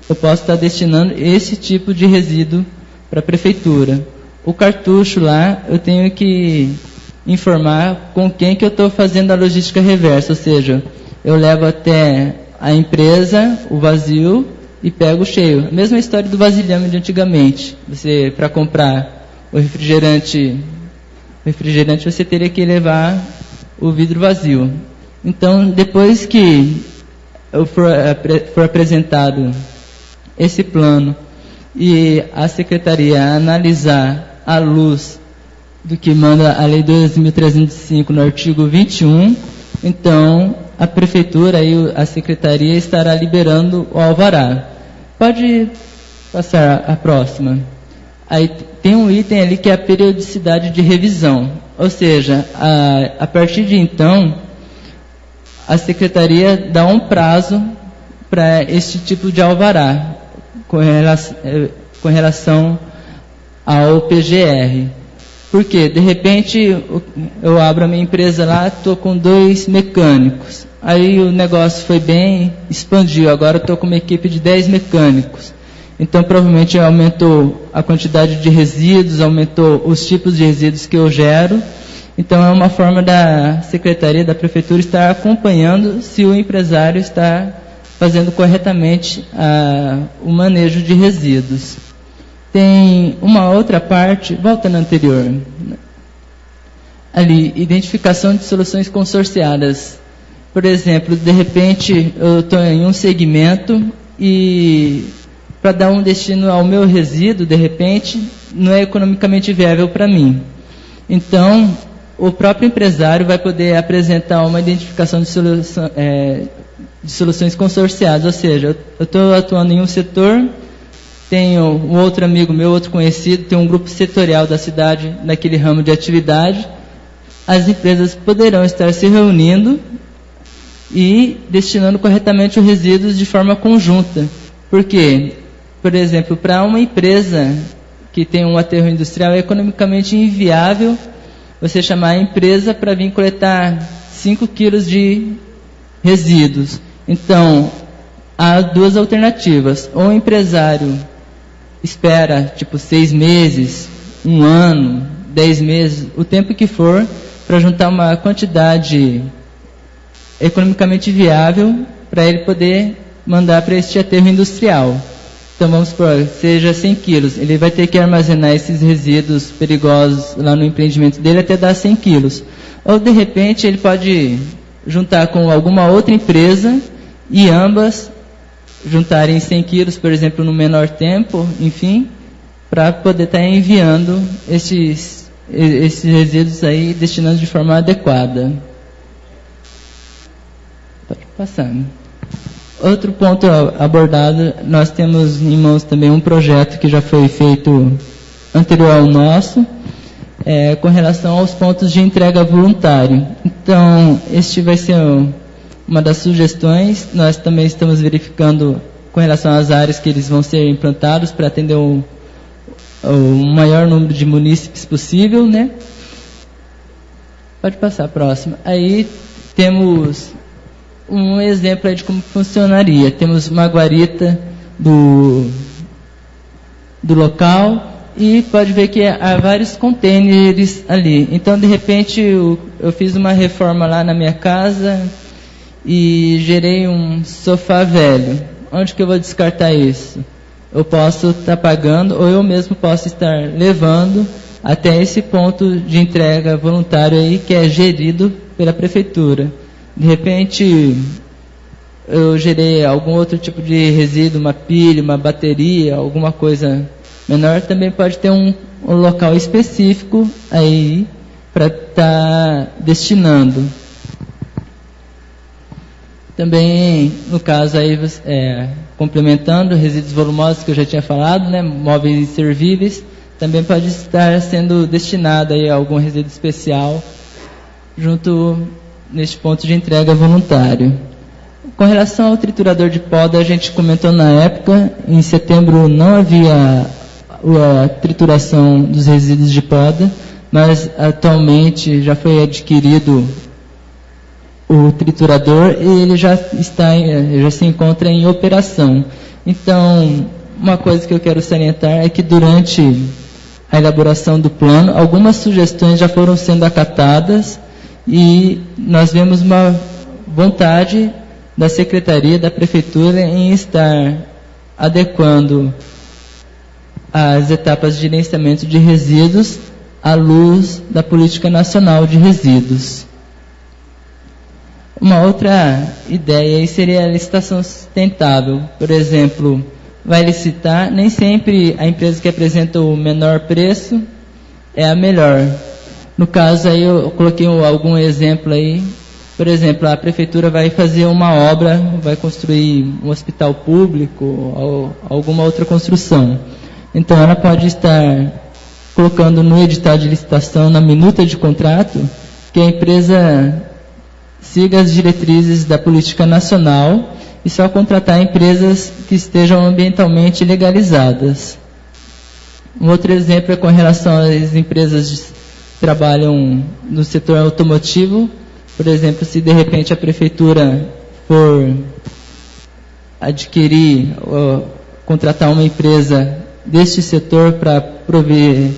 eu posso estar destinando esse tipo de resíduo para a prefeitura. O cartucho lá, eu tenho que informar com quem que eu estou fazendo a logística reversa, ou seja, eu levo até a empresa o vazio e pego o cheio. A mesma história do vasilhame de antigamente. Você, para comprar o refrigerante você teria que levar o vidro vazio. Então, depois que for apresentado esse plano e a secretaria analisar à luz do que manda a Lei 2.305 no artigo 21, então a prefeitura e a secretaria estará liberando o alvará. Pode passar a próxima. Aí tem um item ali que é a periodicidade de revisão. Ou seja, a partir de então, a secretaria dá um prazo para este tipo de alvará com relação ao PGR. Porque, de repente, eu abro a minha empresa lá, estou com 2 mecânicos. Aí o negócio foi bem, expandiu. Agora estou com uma equipe de 10 mecânicos. Então, provavelmente, aumentou a quantidade de resíduos, aumentou os tipos de resíduos que eu gero. Então, é uma forma da secretaria, da prefeitura, estar acompanhando se o empresário está fazendo corretamente o manejo de resíduos. Tem uma outra parte, volta na anterior, ali, identificação de soluções consorciadas. Por exemplo, de repente, eu estou em um segmento e para dar um destino ao meu resíduo, de repente, não é economicamente viável para mim. Então, o próprio empresário vai poder apresentar uma identificação de soluções consorciadas, ou seja, eu estou atuando em um setor, tenho um outro amigo meu, outro conhecido, tem um grupo setorial da cidade naquele ramo de atividade, as empresas poderão estar se reunindo e destinando corretamente os resíduos de forma conjunta. Porque, por exemplo, para uma empresa que tem um aterro industrial, é economicamente inviável você chamar a empresa para vir coletar 5 quilos de resíduos. Então, há 2 alternativas. Ou o empresário espera, 6 meses, 1 ano, 10 meses, o tempo que for, para juntar uma quantidade economicamente viável para ele poder mandar para este aterro industrial. Então, vamos supor, seja 100 quilos. Ele vai ter que armazenar esses resíduos perigosos lá no empreendimento dele até dar 100 quilos. Ou, de repente, ele pode juntar com alguma outra empresa e ambas juntarem 100 quilos, por exemplo, no menor tempo, enfim, para poder estar enviando esses esses resíduos aí destinando de forma adequada. Pode passar. Outro ponto abordado, nós temos em mãos também um projeto que já foi feito anterior ao nosso, com relação aos pontos de entrega voluntário. Então, este vai ser uma das sugestões. Nós também estamos verificando com relação às áreas que eles vão ser implantados para atender o maior número de munícipes possível, né? Pode passar a próxima. Aí temos um exemplo aí de como funcionaria. Temos uma guarita do local e pode ver que há vários contêineres ali. Então, de repente, eu fiz uma reforma lá na minha casa e gerei um sofá velho. Onde que eu vou descartar isso? Eu posso estar pagando ou eu mesmo posso estar levando até esse ponto de entrega voluntário aí que é gerido pela prefeitura. De repente, eu gerei algum outro tipo de resíduo, uma pilha, uma bateria, alguma coisa menor, também pode ter um local específico aí para estar destinando. Também, no caso aí, complementando, resíduos volumosos que eu já tinha falado, né, móveis inservíveis, também pode estar sendo destinado aí a algum resíduo especial junto neste ponto de entrega voluntário. Com relação ao triturador de poda, a gente comentou na época, em setembro não havia a trituração dos resíduos de poda, mas atualmente já foi adquirido o triturador e ele já se encontra em operação. Então, uma coisa que eu quero salientar é que durante a elaboração do plano, algumas sugestões já foram sendo acatadas e nós vemos uma vontade da Secretaria, da Prefeitura em estar adequando as etapas de gerenciamento de resíduos à luz da Política Nacional de Resíduos. Uma outra ideia aí seria a licitação sustentável. Por exemplo, vai licitar, nem sempre a empresa que apresenta o menor preço é a melhor. No caso aí eu coloquei algum exemplo aí. Por exemplo, a prefeitura vai fazer uma obra, vai construir um hospital público ou alguma outra construção. Então ela pode estar colocando no edital de licitação, na minuta de contrato, que a empresa siga as diretrizes da política nacional e só contratar empresas que estejam ambientalmente legalizadas. Um outro exemplo é com relação às empresas que trabalham no setor automotivo. Por exemplo, se de repente a prefeitura for adquirir ou contratar uma empresa deste setor para prover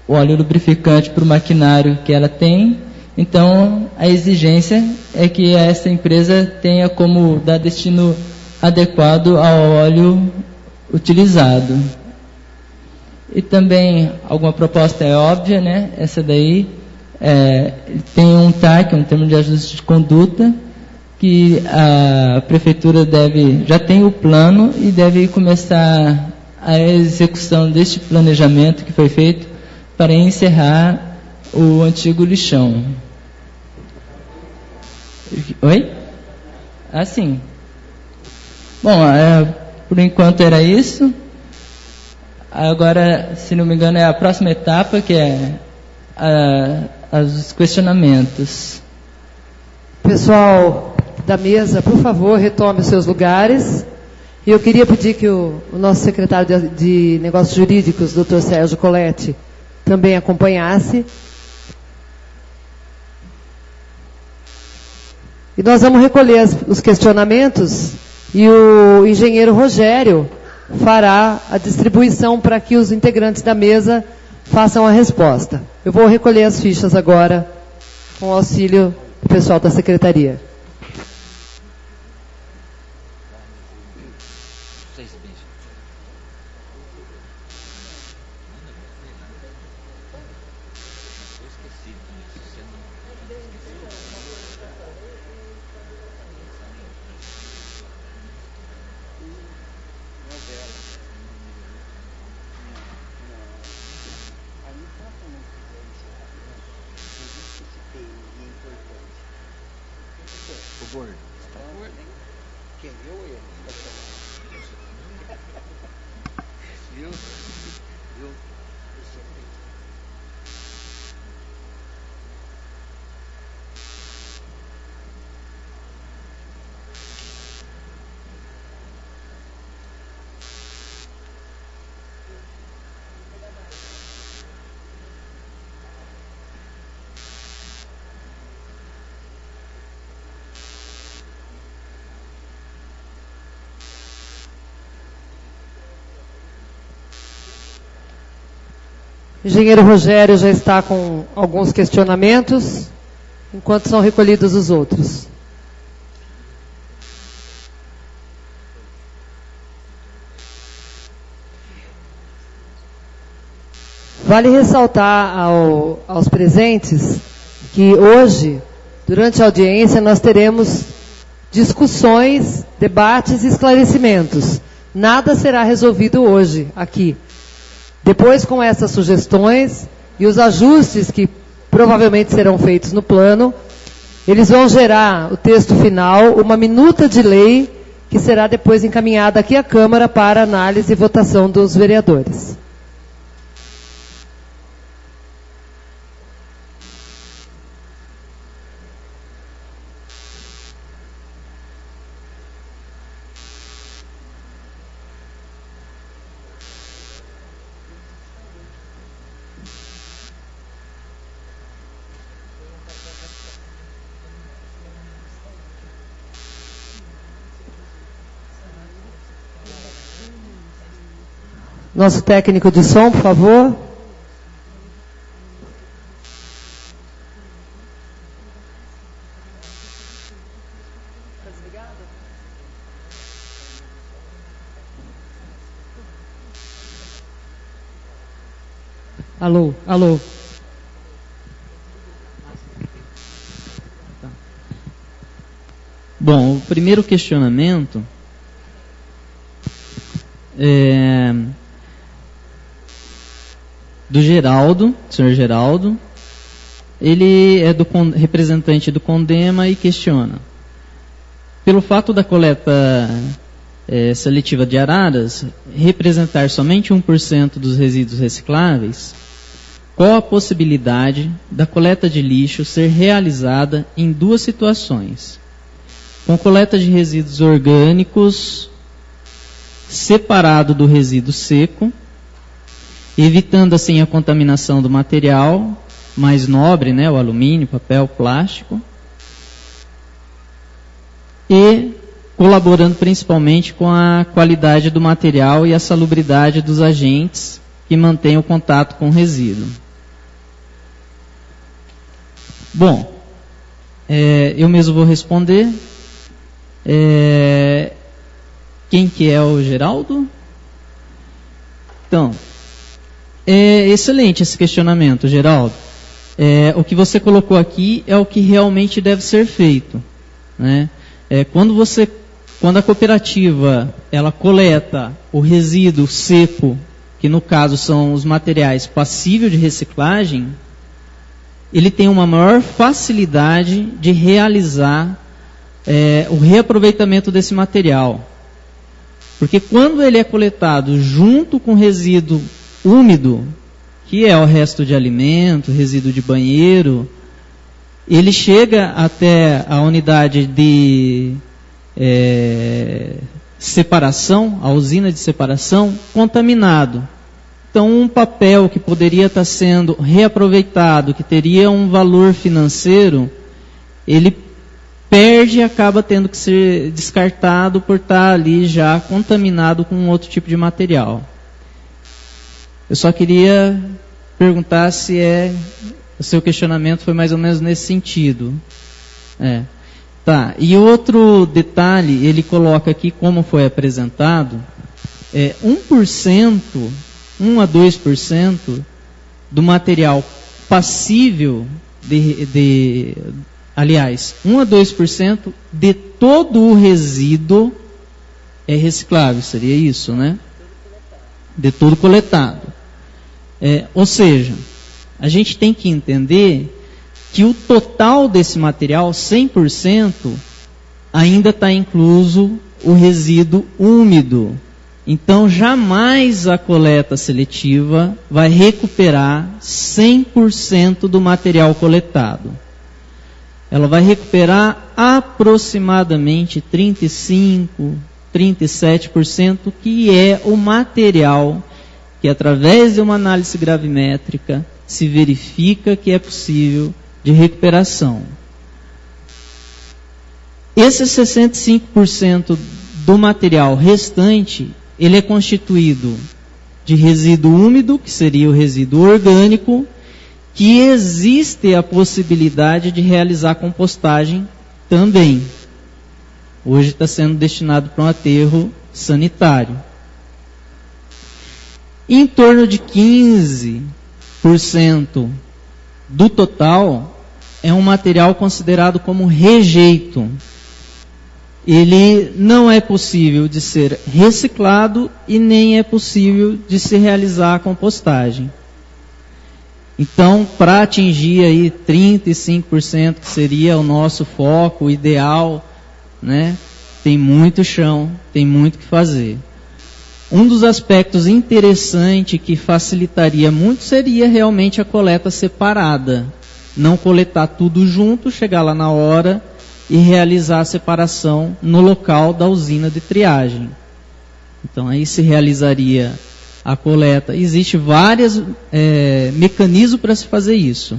o óleo lubrificante para o maquinário que ela tem, então a exigência é que essa empresa tenha como dar destino adequado ao óleo utilizado. E também alguma proposta é óbvia, né? Essa daí tem um TAC, um termo de ajuste de conduta, que a prefeitura já tem o plano e deve começar a execução deste planejamento que foi feito para encerrar o antigo lixão. Oi? Sim. Bom, por enquanto era isso. Agora, se não me engano, é a próxima etapa, que é os questionamentos. Pessoal da mesa, por favor, retome os seus lugares. E eu queria pedir que o nosso secretário de Negócios Jurídicos, Dr. Sérgio Coletti, também acompanhasse. E nós vamos recolher os questionamentos e o engenheiro Rogério fará a distribuição para que os integrantes da mesa façam a resposta. Eu vou recolher as fichas agora com o auxílio do pessoal da secretaria. Engenheiro Rogério já está com alguns questionamentos, enquanto são recolhidos os outros. Vale ressaltar aos presentes que hoje, durante a audiência, nós teremos discussões, debates e esclarecimentos. Nada será resolvido hoje, aqui. Depois, com essas sugestões e os ajustes que provavelmente serão feitos no plano, eles vão gerar o texto final, uma minuta de lei, que será depois encaminhada aqui à Câmara para análise e votação dos vereadores. Nosso técnico de som, por favor. Alô, alô. Bom, o primeiro questionamento é do Geraldo, senhor Geraldo. Ele é representante do Condema e questiona: pelo fato da coleta seletiva de Araras representar somente 1% dos resíduos recicláveis, qual a possibilidade da coleta de lixo ser realizada em duas situações? Com coleta de resíduos orgânicos separado do resíduo seco, evitando assim a contaminação do material mais nobre, né, o alumínio, papel, plástico, e colaborando principalmente com a qualidade do material e a salubridade dos agentes que mantêm o contato com o resíduo. Bom, eu mesmo vou responder. Quem que é o Geraldo? Então, é excelente esse questionamento, Geraldo. O que você colocou aqui é o que realmente deve ser feito, né? Quando a cooperativa ela coleta o resíduo seco, que no caso são os materiais passíveis de reciclagem, ele tem uma maior facilidade de realizar o reaproveitamento desse material. Porque quando ele é coletado junto com resíduo úmido, que é o resto de alimento, resíduo de banheiro, ele chega até a unidade de separação, a usina de separação, contaminado. Então, um papel que poderia estar sendo reaproveitado, que teria um valor financeiro, ele perde e acaba tendo que ser descartado por estar ali já contaminado com outro tipo de material. Eu só queria perguntar se o seu questionamento foi mais ou menos nesse sentido. Tá. E outro detalhe, ele coloca aqui como foi apresentado, 1%, 1 a 2% do material passível aliás, 1 a 2% de todo o resíduo é reciclável, seria isso, né? De todo coletado. Ou seja, a gente tem que entender que o total desse material, 100%, ainda está incluso o resíduo úmido. Então, jamais a coleta seletiva vai recuperar 100% do material coletado. Ela vai recuperar aproximadamente 35%, 37%, que é o material que, através de uma análise gravimétrica, se verifica que é possível de recuperação. Esse 65% do material restante, ele é constituído de resíduo úmido, que seria o resíduo orgânico, que existe a possibilidade de realizar compostagem também. Hoje está sendo destinado para um aterro sanitário. Em torno de 15% do total é um material considerado como rejeito. Ele não é possível de ser reciclado e nem é possível de se realizar a compostagem. Então, para atingir aí 35%, que seria o nosso foco ideal, né, tem muito chão, tem muito o que fazer. Um dos aspectos interessantes que facilitaria muito seria realmente a coleta separada. Não coletar tudo junto, chegar lá na hora e realizar a separação no local da usina de triagem. Então aí se realizaria a coleta. Existem vários mecanismos para se fazer isso.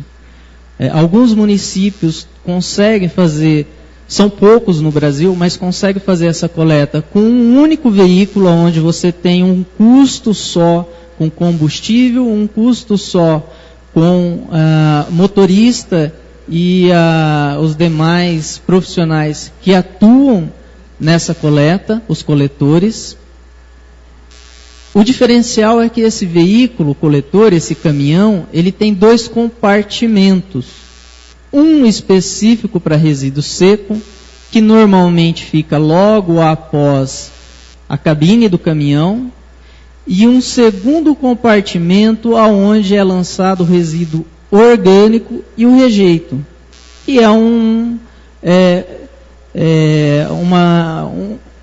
Alguns municípios conseguem fazer, são poucos no Brasil, mas conseguem fazer essa coleta com um único veículo, onde você tem um custo só com combustível, um custo só com motorista e os demais profissionais que atuam nessa coleta, os coletores. O diferencial é que esse veículo coletor, esse caminhão, ele tem 2 compartimentos. Um específico para resíduo seco, que normalmente fica logo após a cabine do caminhão, e um segundo compartimento aonde é lançado o resíduo orgânico e o rejeito, que é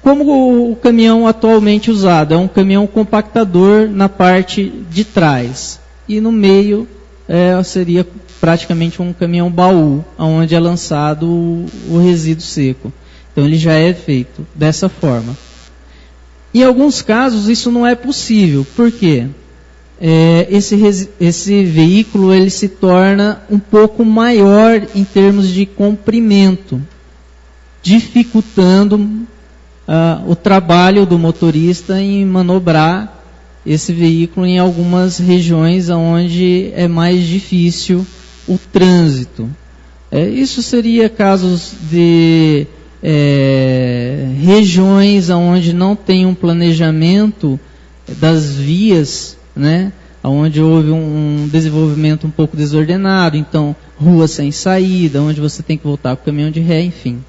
como o caminhão atualmente usado, é um caminhão compactador na parte de trás, e no meio seria praticamente um caminhão baú, onde é lançado o resíduo seco. Então ele já é feito dessa forma. Em alguns casos isso não é possível. Por quê? Esse veículo ele se torna um pouco maior em termos de comprimento, dificultando o trabalho do motorista em manobrar esse veículo em algumas regiões onde é mais difícil o trânsito. Isso seria casos de regiões onde não tem um planejamento das vias, né, onde houve um desenvolvimento um pouco desordenado, então rua sem saída, onde você tem que voltar com o caminhão de ré, enfim.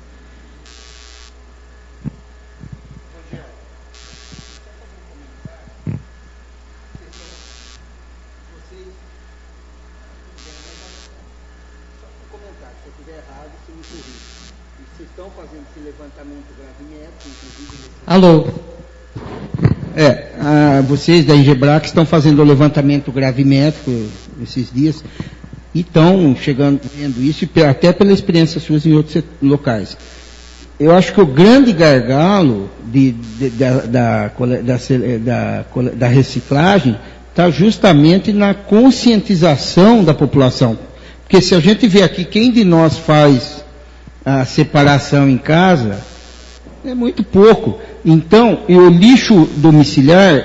Alô? Vocês da Ingebrac estão fazendo o levantamento gravimétrico esses dias e estão vendo isso, até pela experiência suas em outros locais. Eu acho que o grande gargalo da reciclagem está justamente na conscientização da população. Porque se a gente vê aqui, quem de nós faz a separação em casa, é muito pouco. Então, e o lixo domiciliar,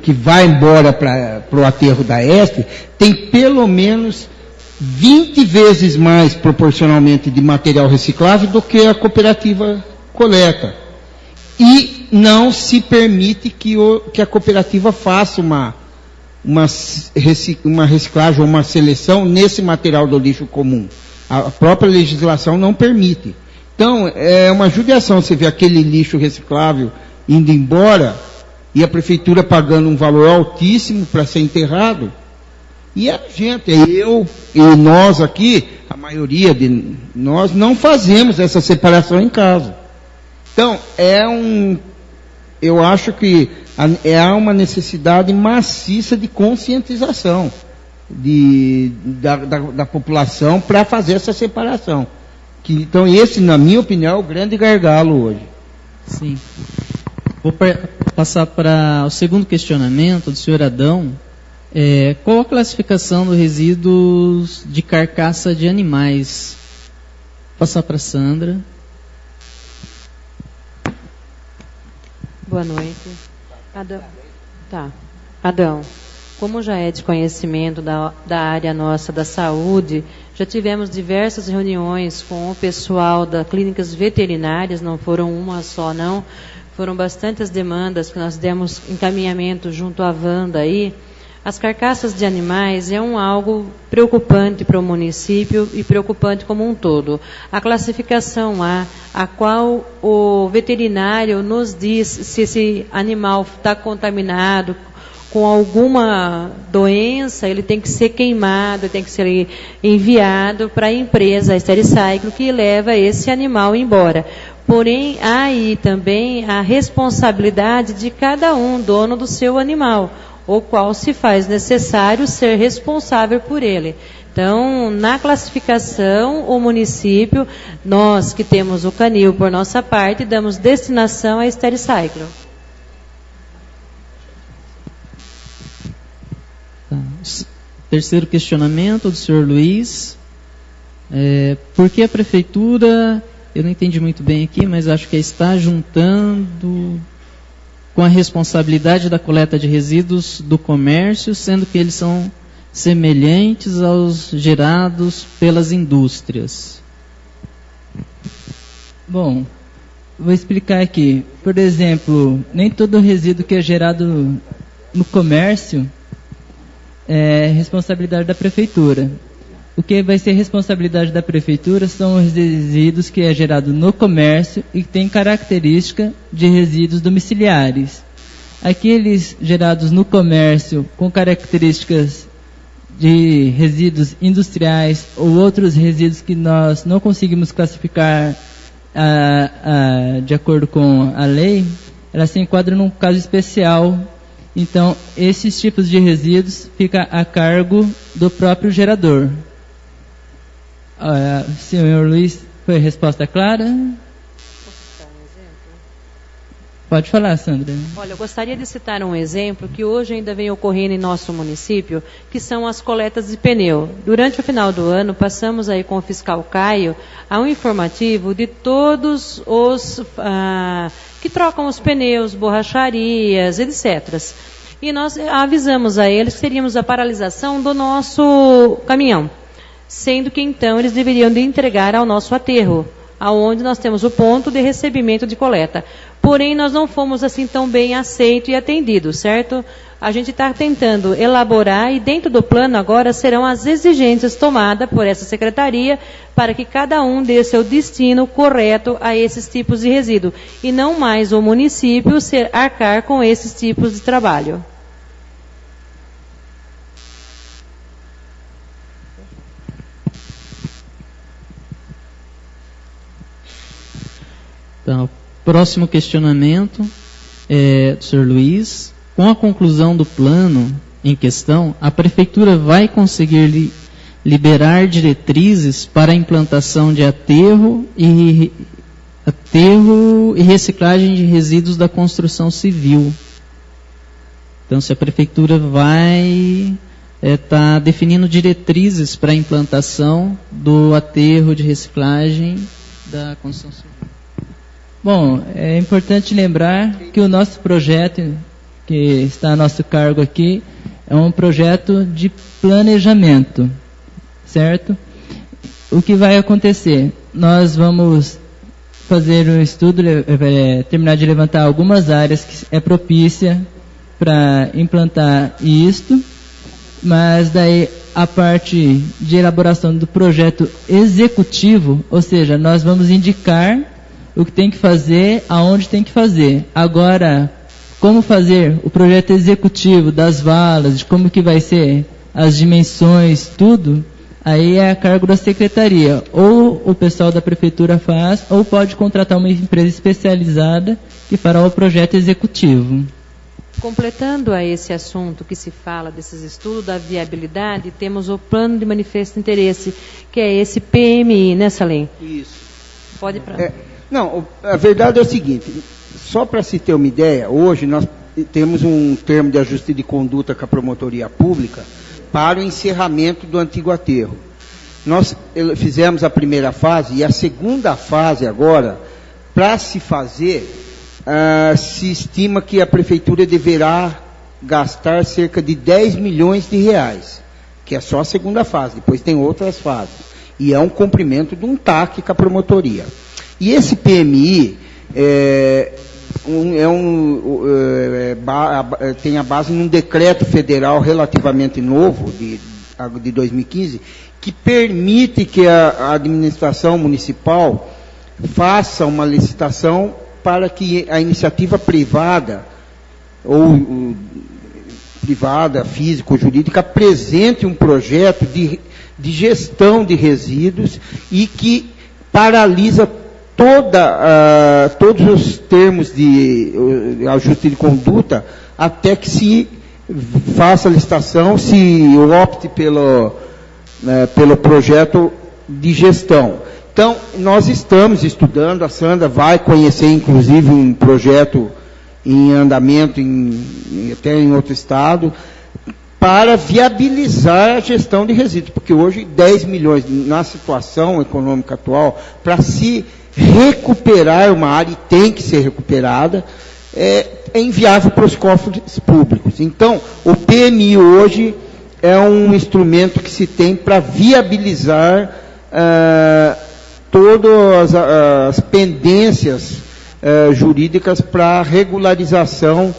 que vai embora para o aterro da ESP, tem pelo menos 20 vezes mais proporcionalmente de material reciclável do que a cooperativa coleta. E não se permite que a cooperativa faça uma reciclagem ou uma seleção nesse material do lixo comum. A própria legislação não permite. Então, é uma judiação você ver aquele lixo reciclável indo embora e a prefeitura pagando um valor altíssimo para ser enterrado. E a gente, eu e nós aqui, a maioria de nós, não fazemos essa separação em casa. Então, eu acho que há uma necessidade maciça de conscientização da população para fazer essa separação. Então, esse, na minha opinião, é o grande gargalo hoje. Sim. Vou passar para o segundo questionamento do senhor Adão. Qual a classificação dos resíduos de carcaça de animais? Vou passar para a Sandra. Boa noite. Adão, como já é de conhecimento da área nossa da saúde, já tivemos diversas reuniões com o pessoal das clínicas veterinárias, não foram uma só não, foram bastantes demandas que nós demos encaminhamento junto à Wanda aí. As carcaças de animais é algo preocupante para o município e preocupante como um todo. A classificação a qual o veterinário nos diz se esse animal está contaminado com alguma doença, ele tem que ser queimado, tem que ser enviado para a empresa, a Stericycle, que leva esse animal embora. Porém, há aí também a responsabilidade de cada um, dono do seu animal, o qual se faz necessário ser responsável por ele. Então, na classificação, o município, nós que temos o canil por nossa parte, damos destinação à Stericycle. Terceiro questionamento do senhor Luiz. Por que a prefeitura, eu não entendi muito bem aqui, mas acho que está juntando com a responsabilidade da coleta de resíduos do comércio, sendo que eles são semelhantes aos gerados pelas indústrias? Bom, vou explicar aqui. Por exemplo, nem todo resíduo que é gerado no comércio é responsabilidade da prefeitura. O que vai ser responsabilidade da prefeitura são os resíduos que é gerado no comércio e que tem característica de resíduos domiciliares. Aqueles gerados no comércio com características de resíduos industriais ou outros resíduos que nós não conseguimos classificar de acordo com a lei, elas se enquadram num caso especial. Então, esses tipos de resíduos ficam a cargo do próprio gerador. Senhor Luiz, foi a resposta clara? Posso citar um exemplo? Pode falar, Sandra. Olha, eu gostaria de citar um exemplo que hoje ainda vem ocorrendo em nosso município, que são as coletas de pneu. Durante o final do ano, passamos aí com o fiscal Caio a um informativo de todos os que trocam os pneus, borracharias, etc. E nós avisamos a eles que teríamos a paralisação do nosso caminhão, sendo que então eles deveriam de entregar ao nosso aterro, aonde nós temos o ponto de recebimento de coleta. Porém, nós não fomos assim tão bem aceitos e atendidos, certo? A gente está tentando elaborar e dentro do plano agora serão as exigências tomadas por essa secretaria para que cada um dê seu destino correto a esses tipos de resíduo e não mais o município arcar com esses tipos de trabalho. Então, próximo questionamento do senhor Luiz. Com a conclusão do plano em questão, a prefeitura vai conseguir liberar diretrizes para a implantação de aterro e reciclagem de resíduos da construção civil. Então, se a prefeitura vai estar definindo diretrizes para a implantação do aterro de reciclagem da construção civil. Bom, é importante lembrar que o nosso projeto, que está a nosso cargo aqui, é um projeto de planejamento, certo? O que vai acontecer? Nós vamos fazer um estudo, terminar de levantar algumas áreas que é propícia para implantar isto, mas daí a parte de elaboração do projeto executivo, ou seja, nós vamos indicar o que tem que fazer, aonde tem que fazer. Agora, como fazer o projeto executivo das valas, de como que vai ser as dimensões, tudo, Aí é a cargo da secretaria. Ou o pessoal da prefeitura faz, ou pode contratar uma empresa especializada que fará o projeto executivo. Completando a esse assunto que se fala desses estudos da viabilidade, temos o plano de manifesto de interesse, que é esse PMI, né, Salim? Isso. Pode ir para... Não, a verdade é o seguinte, só para se ter uma ideia, hoje nós temos um termo de ajuste de conduta com a promotoria pública para o encerramento do antigo aterro. Nós fizemos a primeira fase e a segunda fase agora, para se fazer, se estima que a prefeitura deverá gastar cerca de 10 milhões de reais, que é só a segunda fase, depois tem outras fases. E é um cumprimento de um TAC com a promotoria. E esse PMI tem a base num decreto federal relativamente novo, de 2015, que permite que a administração municipal faça uma licitação para que a iniciativa privada, ou privada, física ou jurídica, apresente um projeto de gestão de resíduos e que paralisa todos os termos de ajuste de conduta até que se faça a licitação, se opte pelo projeto de gestão. Então, nós estamos estudando, a Sandra vai conhecer, inclusive, um projeto em andamento, até em outro estado, para viabilizar a gestão de resíduos, porque hoje 10 milhões, na situação econômica atual, para se recuperar uma área, e tem que ser recuperada, é inviável para os cofres públicos. Então, o PMI hoje é um instrumento que se tem para viabilizar todas as pendências jurídicas para regularização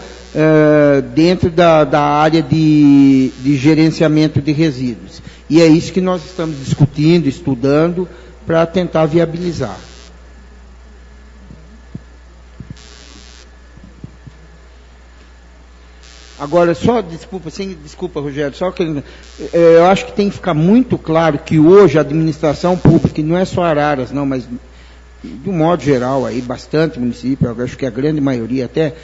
dentro da área de gerenciamento de resíduos. E é isso que nós estamos discutindo, estudando, para tentar viabilizar. Agora, desculpa, Rogério, só que eu acho que tem que ficar muito claro que hoje a administração pública, e não é só Araras, não, mas de um modo geral, aí, bastante município, eu acho que a grande maioria até,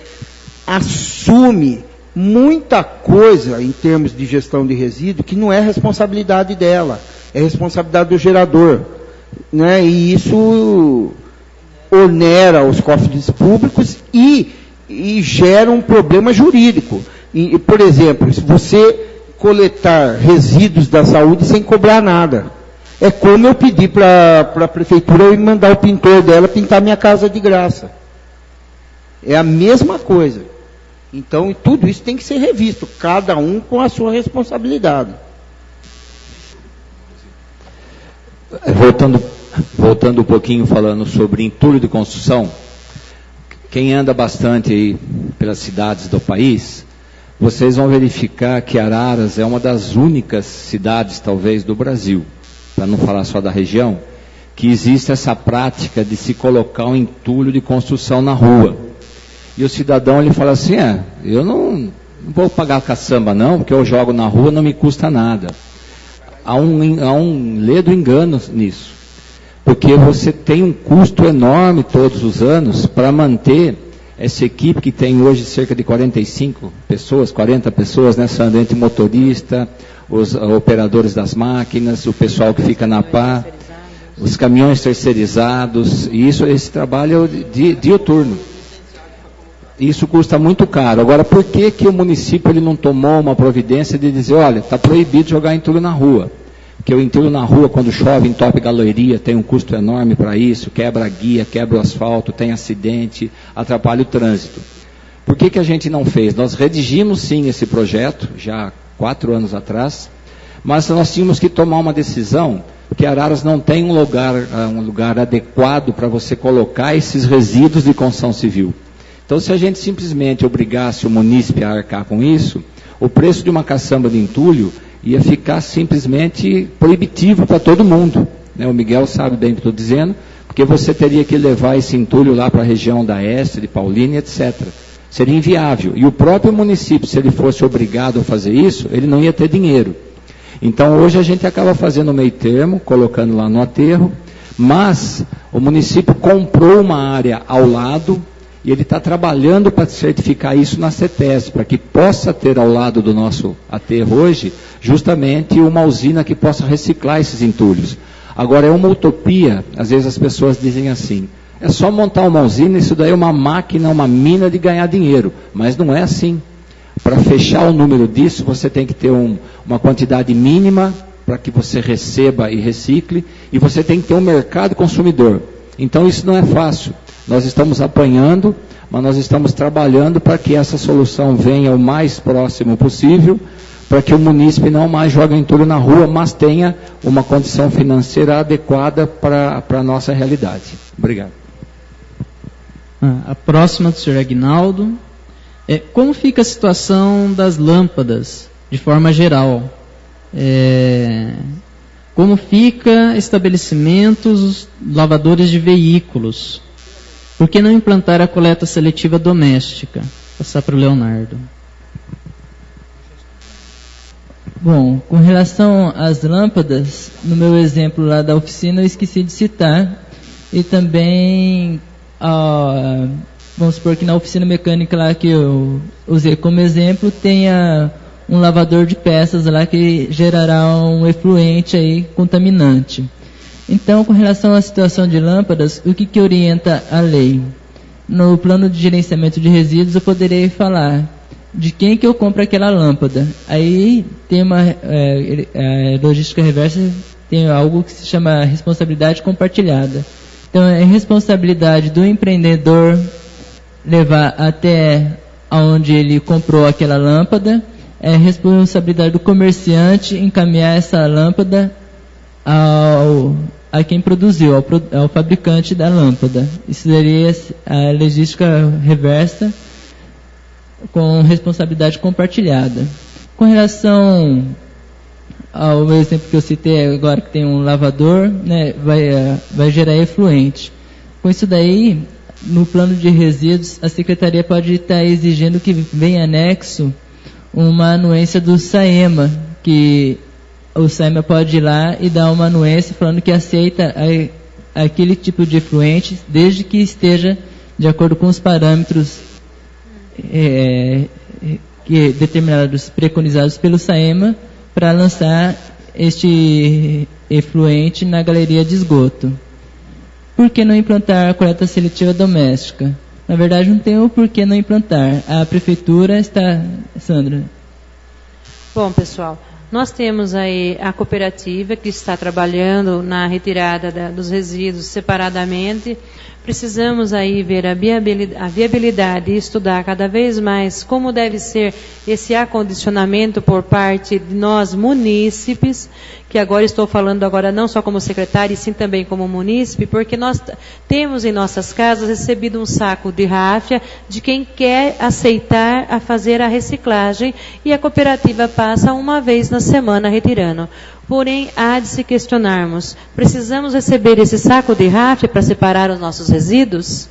assume muita coisa em termos de gestão de resíduo que não é responsabilidade dela, é responsabilidade do gerador, né? E isso onera os cofres públicos e gera um problema jurídico. Por exemplo, se você coletar resíduos da saúde sem cobrar nada, é como eu pedir para a prefeitura me mandar o pintor dela pintar minha casa de graça. É a mesma coisa. Então, tudo isso tem que ser revisto, cada um com a sua responsabilidade. Voltando um pouquinho, falando sobre entulho de construção, quem anda bastante aí pelas cidades do país, vocês vão verificar que Araras é uma das únicas cidades, talvez, do Brasil, para não falar só da região, que existe essa prática de se colocar um entulho de construção na rua. E o cidadão, ele fala assim, eu não vou pagar caçamba não, porque eu jogo na rua, não me custa nada. Há um ledo engano nisso, porque você tem um custo enorme todos os anos para manter essa equipe que tem hoje cerca de 45 pessoas, 40 pessoas, né, Sandra, entre motorista, os operadores das máquinas, o pessoal que fica na pá, os caminhões terceirizados, e esse trabalho é diuturno. Isso custa muito caro. Agora, por que o município ele não tomou uma providência de dizer, olha, está proibido jogar entulho na rua? Porque o entulho na rua, quando chove, entope galeria, tem um custo enorme para isso, quebra a guia, quebra o asfalto, tem acidente, atrapalha o trânsito. Por que a gente não fez? Nós redigimos sim esse projeto, já há 4 anos atrás, mas nós tínhamos que tomar uma decisão, porque Araras não tem um lugar adequado para você colocar esses resíduos de construção civil. Então, se a gente simplesmente obrigasse o munícipe a arcar com isso, o preço de uma caçamba de entulho ia ficar simplesmente proibitivo para todo mundo, né? O Miguel sabe bem o que estou dizendo, porque você teria que levar esse entulho lá para a região da Este, de Paulínia, etc. Seria inviável. E o próprio município, se ele fosse obrigado a fazer isso, ele não ia ter dinheiro. Então hoje a gente acaba fazendo o meio termo, colocando lá no aterro, mas o município comprou uma área ao lado e ele está trabalhando para certificar isso na CETES, para que possa ter ao lado do nosso aterro hoje, justamente uma usina que possa reciclar esses entulhos. Agora é uma utopia, às vezes as pessoas dizem assim, é só montar uma usina, isso daí é uma máquina, uma mina de ganhar dinheiro, mas não é assim. Para fechar o número disso, você tem que ter uma quantidade mínima para que você receba e recicle, e você tem que ter um mercado consumidor. Então isso não é fácil. Nós estamos apanhando, mas nós estamos trabalhando para que essa solução venha o mais próximo possível, para que o munícipe não mais jogue entulho na rua, mas tenha uma condição financeira adequada para a nossa realidade. Obrigado. A próxima do senhor Aguinaldo. Como fica a situação das lâmpadas, de forma geral? Como fica estabelecimentos, lavadores de veículos? Por que não implantar a coleta seletiva doméstica? Vou passar para o Leonardo. Bom, com relação às lâmpadas, no meu exemplo lá da oficina eu esqueci de citar, e também, vamos supor que na oficina mecânica lá que eu usei como exemplo, tenha um lavador de peças lá que gerará um efluente aí contaminante. Então, com relação à situação de lâmpadas, o que orienta a lei? No plano de gerenciamento de resíduos, eu poderei falar de quem que eu compro aquela lâmpada. Aí tem a logística reversa, tem algo que se chama responsabilidade compartilhada. Então, é responsabilidade do empreendedor levar até onde ele comprou aquela lâmpada, é responsabilidade do comerciante encaminhar essa lâmpada a quem produziu, ao fabricante da lâmpada. Isso seria a logística reversa com responsabilidade compartilhada. Com relação ao exemplo que eu citei agora, que tem um lavador, né, vai gerar efluente. Com isso daí, no plano de resíduos, a Secretaria pode estar exigindo que venha anexo uma anuência do SAEMA, que o SAEMA pode ir lá e dar uma anuência falando que aceita aquele tipo de efluente, desde que esteja de acordo com os parâmetros determinados, preconizados pelo SAEMA, para lançar este efluente na galeria de esgoto. Por que não implantar a coleta seletiva doméstica? Na verdade, não tem o porquê não implantar. A prefeitura está... Sandra. Bom, pessoal, nós temos aí a cooperativa que está trabalhando na retirada dos resíduos separadamente. Precisamos aí ver a viabilidade e estudar cada vez mais como deve ser esse acondicionamento por parte de nós munícipes, que agora estou falando não só como secretária, e sim também como munícipe, porque nós temos em nossas casas recebido um saco de ráfia de quem quer aceitar a fazer a reciclagem, e a cooperativa passa uma vez na semana retirando. Porém, há de se questionarmos, precisamos receber esse saco de ráfia para separar os nossos resíduos?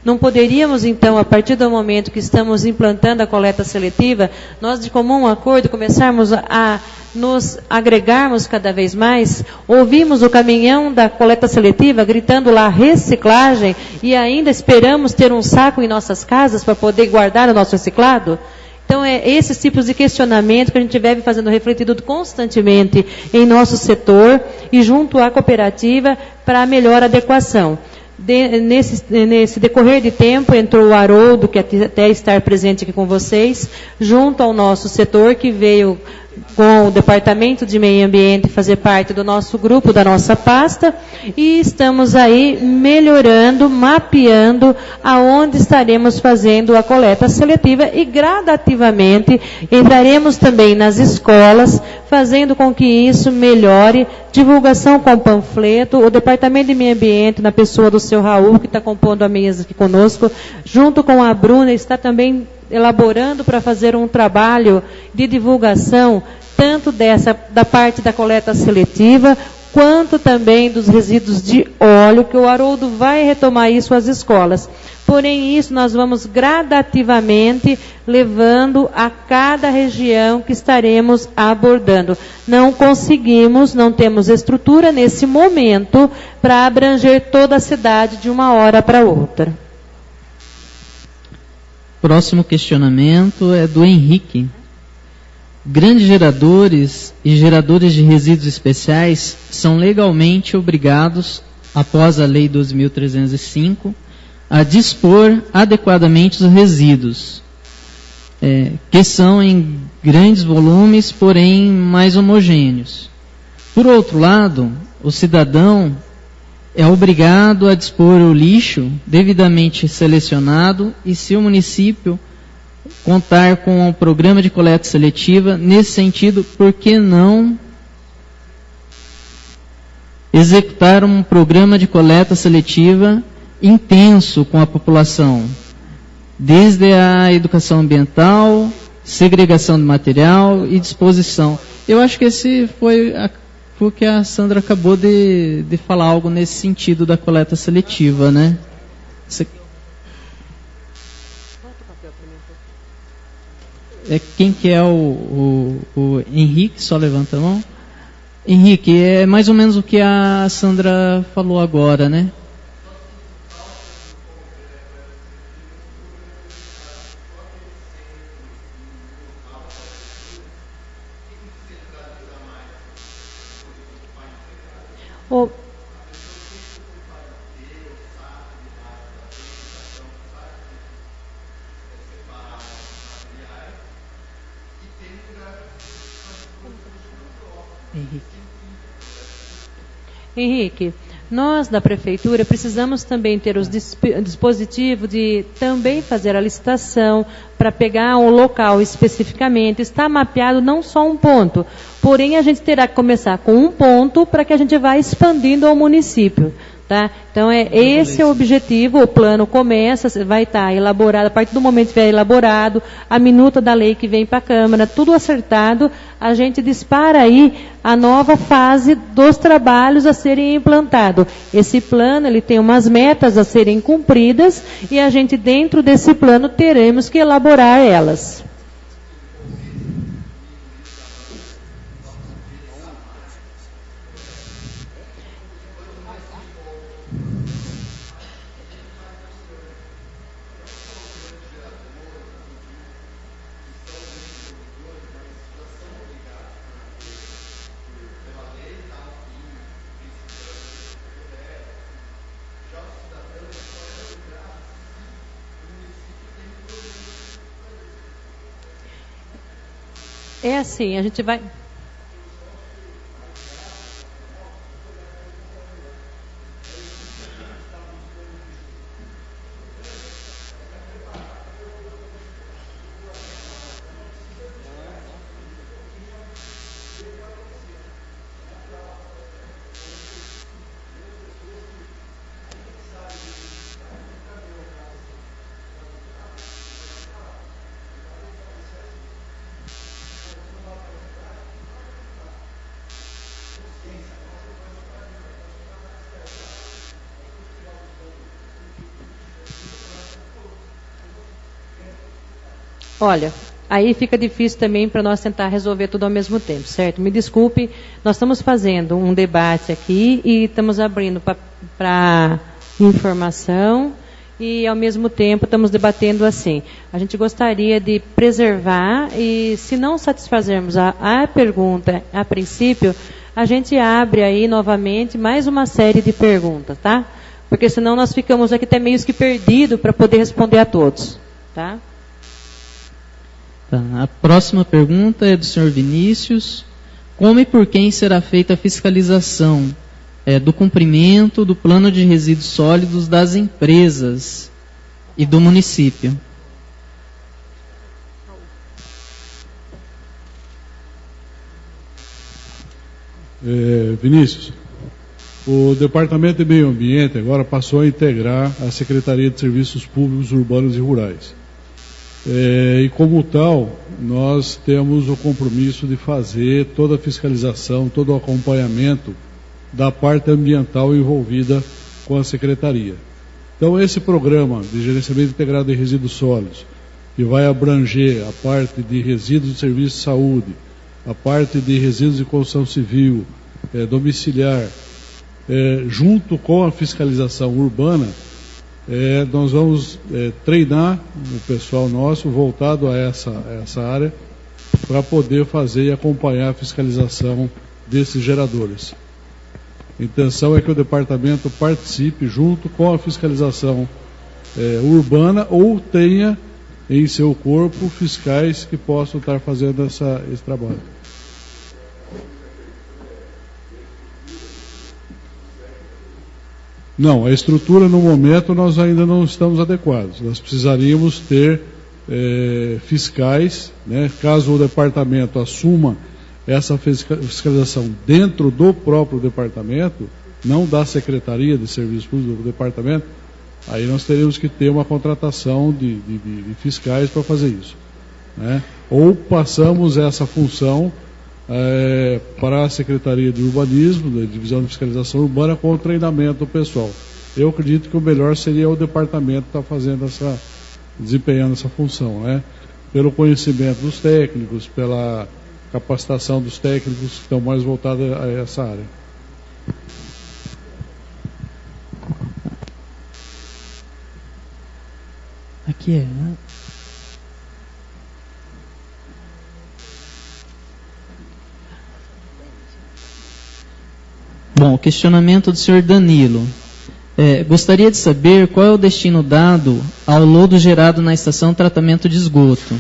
Não poderíamos, então, a partir do momento que estamos implantando a coleta seletiva, nós de comum acordo começarmos a nos agregarmos cada vez mais? Ouvimos o caminhão da coleta seletiva gritando lá reciclagem e ainda esperamos ter um saco em nossas casas para poder guardar o nosso reciclado? Então, é esses tipos de questionamento que a gente deve fazendo refletido constantemente em nosso setor e junto à cooperativa para a melhor adequação. Nesse decorrer de tempo, entrou o Haroldo, que até estar presente aqui com vocês, junto ao nosso setor, que veio com o Departamento de Meio Ambiente fazer parte do nosso grupo, da nossa pasta, e estamos aí melhorando, mapeando aonde estaremos fazendo a coleta seletiva e gradativamente entraremos também nas escolas, fazendo com que isso melhore, divulgação com panfleto, o Departamento de Meio Ambiente, na pessoa do seu Raul, que está compondo a mesa aqui conosco, junto com a Bruna, está também elaborando para fazer um trabalho de divulgação, tanto da parte da coleta seletiva, quanto também dos resíduos de óleo, que o Haroldo vai retomar isso às escolas. Porém, isso nós vamos gradativamente levando a cada região que estaremos abordando. Não conseguimos, não temos estrutura nesse momento para abranger toda a cidade de uma hora para outra. Próximo questionamento é do Henrique. Grandes geradores e geradores de resíduos especiais são legalmente obrigados, após a Lei 12.305, a dispor adequadamente os resíduos, que são em grandes volumes, porém mais homogêneos. Por outro lado, o cidadão é obrigado a dispor o lixo devidamente selecionado, e se o município contar com um programa de coleta seletiva, nesse sentido, por que não executar um programa de coleta seletiva intenso com a população, desde a educação ambiental, segregação de material e disposição? Eu acho que esse foi o que a Sandra acabou de falar, algo nesse sentido da coleta seletiva, né? Quem que é o Henrique? Só levanta a mão. Henrique, é mais ou menos o que a Sandra falou agora, né? Henrique, nós da Prefeitura precisamos também ter os dispositivos de também fazer a licitação para pegar um local especificamente. Está mapeado não só um ponto, porém a gente terá que começar com um ponto para que a gente vá expandindo ao município. Tá? Então, esse é o objetivo. O plano começa, vai estar elaborado, a partir do momento que estiver elaborado, a minuta da lei que vem para a Câmara, tudo acertado, a gente dispara aí a nova fase dos trabalhos a serem implantados. Esse plano, ele tem umas metas a serem cumpridas, e a gente, dentro desse plano, teremos que elaborar elas. É assim, a gente vai... Olha, aí fica difícil também para nós tentar resolver tudo ao mesmo tempo, certo? Me desculpe, nós estamos fazendo um debate aqui e estamos abrindo para informação e, ao mesmo tempo, estamos debatendo assim. A gente gostaria de preservar e, se não satisfazermos a pergunta a princípio, a gente abre aí novamente mais uma série de perguntas, tá? Porque senão nós ficamos aqui até meio que perdidos para poder responder a todos, tá? Tá, a próxima pergunta é do senhor Vinícius. Como e por quem será feita a fiscalização do cumprimento do plano de resíduos sólidos das empresas e do município? Vinícius, o Departamento de Meio Ambiente agora passou a integrar a Secretaria de Serviços Públicos Urbanos e Rurais. E como tal, nós temos o compromisso de fazer toda a fiscalização, todo o acompanhamento da parte ambiental envolvida com a Secretaria. Então, esse programa de gerenciamento integrado de resíduos sólidos, que vai abranger a parte de resíduos de serviço de saúde, a parte de resíduos de construção civil, domiciliar, junto com a fiscalização urbana, nós vamos treinar o pessoal nosso voltado a essa área para poder fazer e acompanhar a fiscalização desses geradores. A intenção é que o departamento participe junto com a fiscalização urbana ou tenha em seu corpo fiscais que possam estar fazendo esse trabalho. Não, a estrutura no momento nós ainda não estamos adequados. Nós precisaríamos ter fiscais, né, caso o departamento assuma essa fiscalização dentro do próprio departamento, não da Secretaria de Serviços Públicos do departamento, aí nós teríamos que ter uma contratação de fiscais para fazer isso, né? Ou passamos essa função para a Secretaria de Urbanismo, da Divisão de Fiscalização Urbana, com o treinamento do pessoal. Eu acredito que o melhor seria o departamento estar fazendo desempenhando essa função, né? Pelo conhecimento dos técnicos, pela capacitação dos técnicos que estão mais voltados a essa área. Aqui né? Bom, o questionamento do senhor Danilo. Gostaria de saber qual é o destino dado ao lodo gerado na estação de tratamento de esgoto.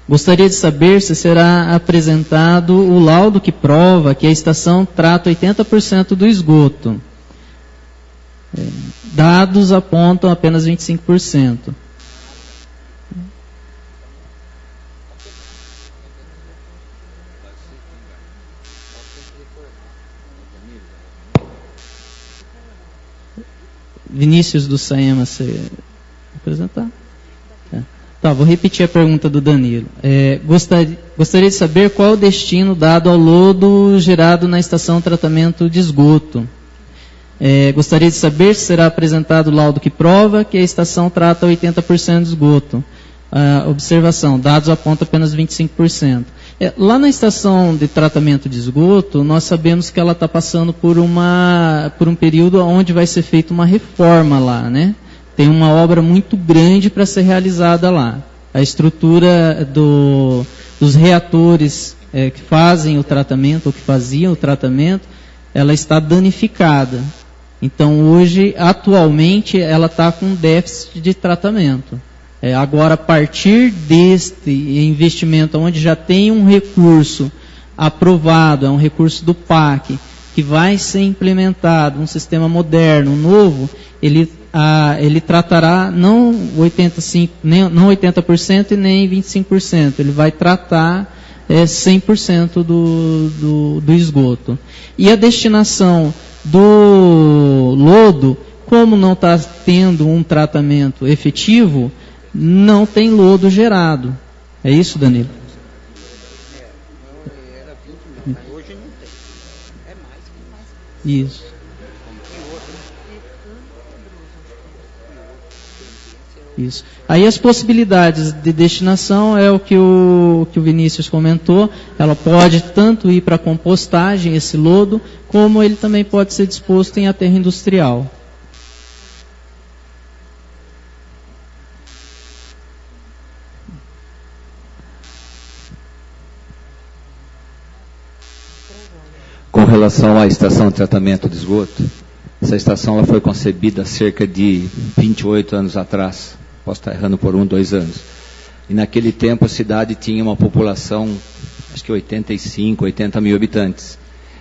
Gostaria de saber se será apresentado o laudo que prova que a estação trata 80% do esgoto. Dados apontam apenas 25%. Vinícius do Saema, você apresentar? Tá, vou repetir a pergunta do Danilo. Gostaria de saber qual é o destino dado ao lodo gerado na estação de tratamento de esgoto. Gostaria de saber se será apresentado o laudo que prova que a estação trata 80% de esgoto. Observação, dados apontam apenas 25%. Lá na estação de tratamento de esgoto, nós sabemos que ela está passando por um período onde vai ser feita uma reforma lá, né? Tem uma obra muito grande para ser realizada lá. A estrutura dos reatores que fazem o tratamento, ou que faziam o tratamento, ela está danificada. Então, hoje, atualmente, ela está com déficit de tratamento. Agora, a partir deste investimento, onde já tem um recurso aprovado, é um recurso do PAC, que vai ser implementado, um sistema moderno, novo, ele tratará não 80% e nem 25%, ele vai tratar 100% do esgoto. E a destinação do lodo, como não está tendo um tratamento efetivo, não tem lodo gerado. É isso, Danilo? Hoje não tem. É mais que mais. Isso. Isso. Aí as possibilidades de destinação é o que o Vinícius comentou. Ela pode tanto ir para compostagem, esse lodo, como ele também pode ser disposto em aterro industrial. Com relação à estação de tratamento de esgoto, essa estação ela foi concebida há cerca de 28 anos atrás. Posso estar errando por 2 anos. E naquele tempo a cidade tinha uma população, acho que 85, 80 mil habitantes.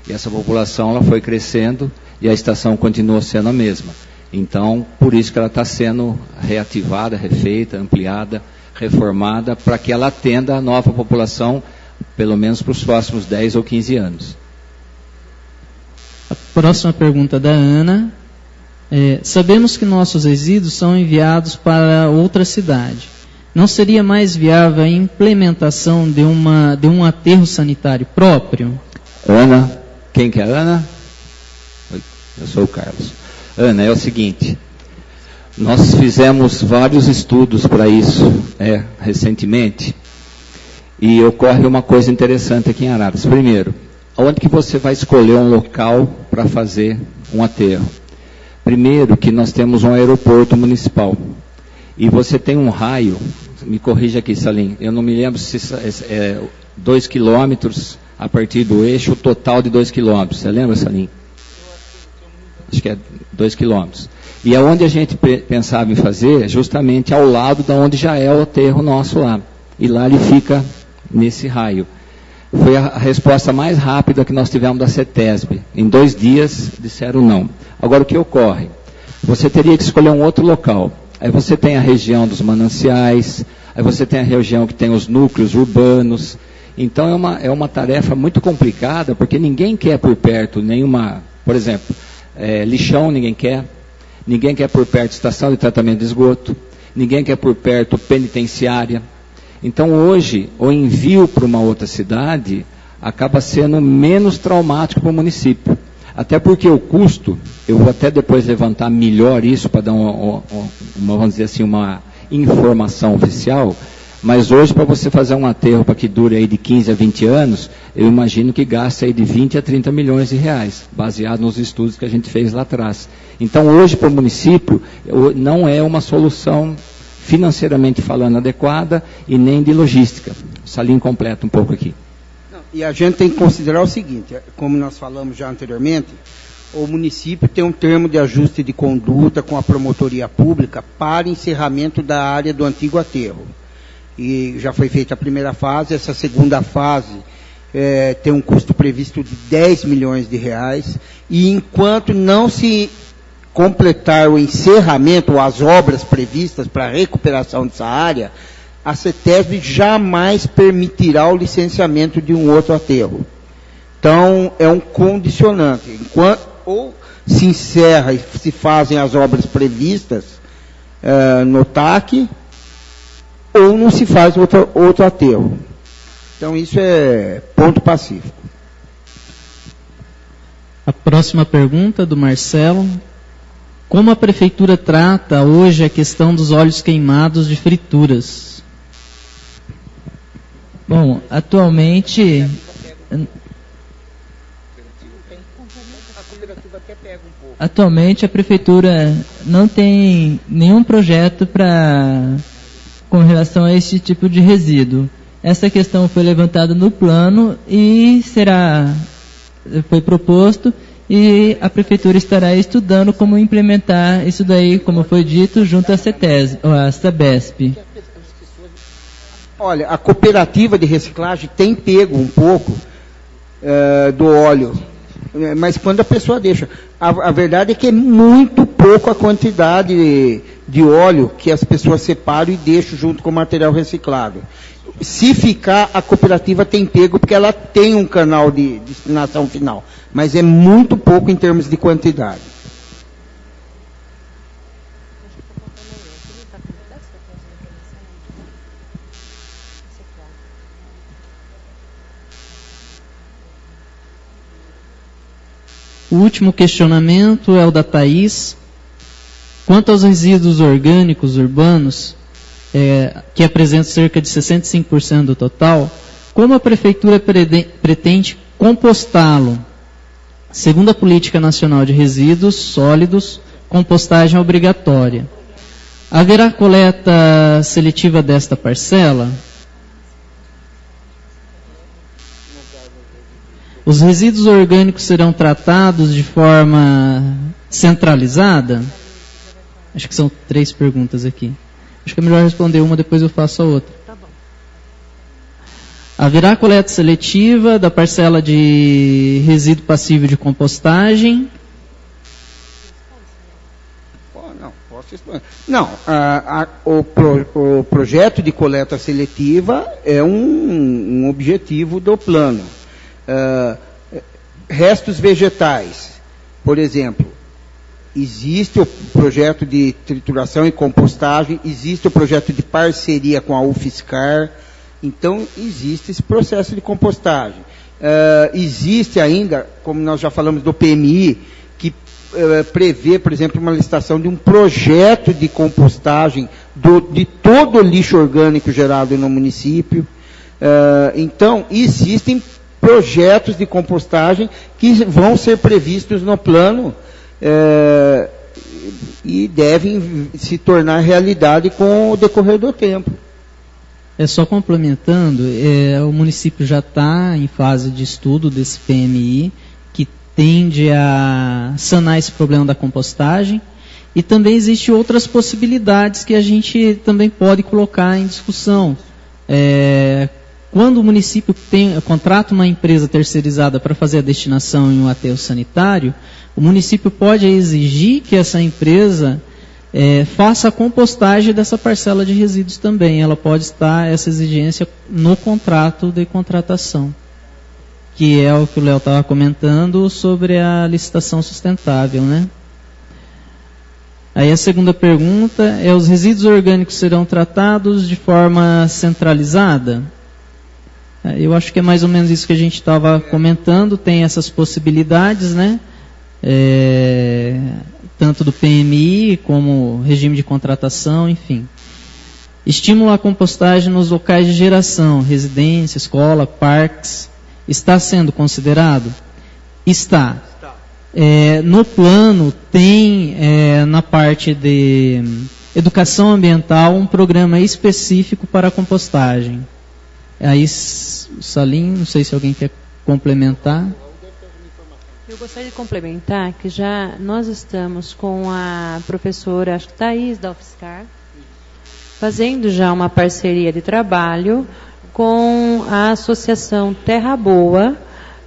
E essa população ela foi crescendo e a estação continuou sendo a mesma. Então, por isso que ela está sendo reativada, refeita, ampliada, reformada, para que ela atenda a nova população, pelo menos para os próximos 10 ou 15 anos. A próxima pergunta da Ana. Sabemos que nossos resíduos são enviados para outra cidade. Não seria mais viável a implementação de um aterro sanitário próprio? Ana, quem que é Ana? Eu sou o Carlos. Ana, é o seguinte, Nós fizemos vários estudos para isso recentemente, e ocorre uma coisa interessante aqui em Araras. Primeiro, onde que você vai escolher um local para fazer um aterro? Primeiro, que nós temos um aeroporto municipal, e você tem um raio, me corrija aqui, Salim, eu não me lembro se é 2 quilômetros a partir do eixo, o total de 2 quilômetros, você lembra, Salim? Acho que é 2 quilômetros. E aonde a gente pensava em fazer, justamente ao lado de onde já é o aterro nosso lá. E lá ele fica nesse raio. Foi a resposta mais rápida que nós tivemos da CETESB. Em 2 dias disseram não. Agora o que ocorre? Você teria que escolher um outro local. Aí você tem a região dos mananciais, aí você tem a região que tem os núcleos urbanos. Então é uma tarefa muito complicada, porque ninguém quer por perto nenhuma, por exemplo, lixão ninguém quer por perto estação de tratamento de esgoto, ninguém quer por perto penitenciária. Então hoje, o envio para uma outra cidade acaba sendo menos traumático para o município. Até porque o custo, eu vou até depois levantar melhor isso para dar vamos dizer assim, uma informação oficial, mas hoje para você fazer um aterro para que dure aí de 15 a 20 anos, eu imagino que gasta aí de 20 a 30 milhões de reais, baseado nos estudos que a gente fez lá atrás. Então hoje para o município não é uma solução financeiramente falando adequada e nem de logística. O Salim completa um pouco aqui. E a gente tem que considerar o seguinte, como nós falamos já anteriormente, o município tem um termo de ajuste de conduta com a promotoria pública para encerramento da área do antigo aterro. E já foi feita a primeira fase, essa segunda fase tem um custo previsto de 10 milhões de reais, e enquanto não se completar o encerramento ou as obras previstas para a recuperação dessa área, a CETESB jamais permitirá o licenciamento de um outro aterro. Então, é um condicionante. Enquanto, ou se encerra e se fazem as obras previstas no TAC, ou não se faz outro aterro. Então, isso é ponto pacífico. A próxima pergunta do Marcelo. Como a Prefeitura trata hoje a questão dos óleos queimados de frituras? Bom, atualmente a Prefeitura não tem nenhum projeto com relação a esse tipo de resíduo. Essa questão foi levantada no plano e foi proposto, e a Prefeitura estará estudando como implementar isso daí, como foi dito, junto à Sabesp. Olha, a cooperativa de reciclagem tem pego um pouco do óleo, mas quando a pessoa deixa. A verdade é que é muito pouco a quantidade de óleo que as pessoas separam e deixam junto com o material reciclável. Se ficar, a cooperativa tem pego, porque ela tem um canal de destinação final, mas é muito pouco em termos de quantidade. O último questionamento é o da Thaís. Quanto aos resíduos orgânicos urbanos, que apresentam cerca de 65% do total, como a Prefeitura pretende compostá-lo? Segundo a Política Nacional de Resíduos Sólidos, compostagem é obrigatória. Haverá coleta seletiva desta parcela? Os resíduos orgânicos serão tratados de forma centralizada? Acho que são 3 perguntas aqui. Acho que é melhor responder uma, depois eu faço a outra. Tá bom. Haverá coleta seletiva da parcela de resíduo passivo de compostagem? Não, posso responder. Não, o projeto de coleta seletiva é um objetivo do plano. Restos vegetais, por exemplo, existe o projeto de trituração e compostagem, existe o projeto de parceria com a UFSCar, então existe esse processo de compostagem. Existe ainda, como nós já falamos do PMI, que prever, por exemplo, uma licitação de um projeto de compostagem de todo o lixo orgânico gerado no município. Então, existem projetos de compostagem que vão ser previstos no plano e devem se tornar realidade com o decorrer do tempo. Só complementando, o município já está em fase de estudo desse PMI, que tende a sanar esse problema da compostagem, e também existem outras possibilidades que a gente também pode colocar em discussão. Quando o município contrata uma empresa terceirizada para fazer a destinação em um aterro sanitário, o município pode exigir que essa empresa faça a compostagem dessa parcela de resíduos também. Ela pode estar, essa exigência, no contrato de contratação, que é o que o Léo estava comentando sobre a licitação sustentável, né? Aí a segunda pergunta os resíduos orgânicos serão tratados de forma centralizada? Eu acho que é mais ou menos isso que a gente estava comentando, tem essas possibilidades, né? Tanto do PMI como regime de contratação, enfim. Estímulo à compostagem nos locais de geração, residência, escola, parques, está sendo considerado? Está. No plano tem, na parte de educação ambiental, um programa específico para a compostagem. Aí, Salim, não sei se alguém quer complementar. Eu gostaria de complementar que já nós estamos com a professora, acho que Thaís da UFSCar, fazendo já uma parceria de trabalho com a Associação Terra Boa,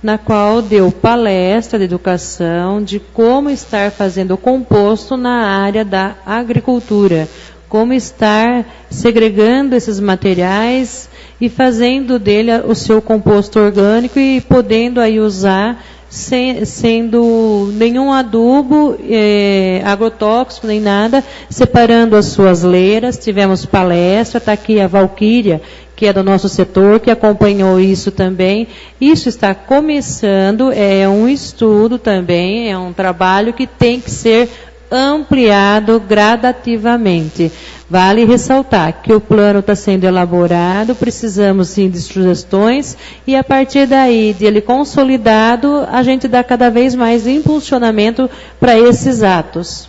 na qual deu palestra de educação de como estar fazendo o composto na área da agricultura, como estar segregando esses materiais e fazendo dele o seu composto orgânico e podendo aí usar sendo nenhum adubo agrotóxico nem nada, separando as suas leiras. Tivemos palestra, está aqui a Valquíria, que é do nosso setor, que acompanhou isso também. Isso está começando, é um estudo também, é um trabalho que tem que ser ampliado gradativamente. Vale ressaltar que o plano está sendo elaborado, precisamos sim de sugestões, e a partir daí, de ele consolidado, a gente dá cada vez mais impulsionamento para esses atos.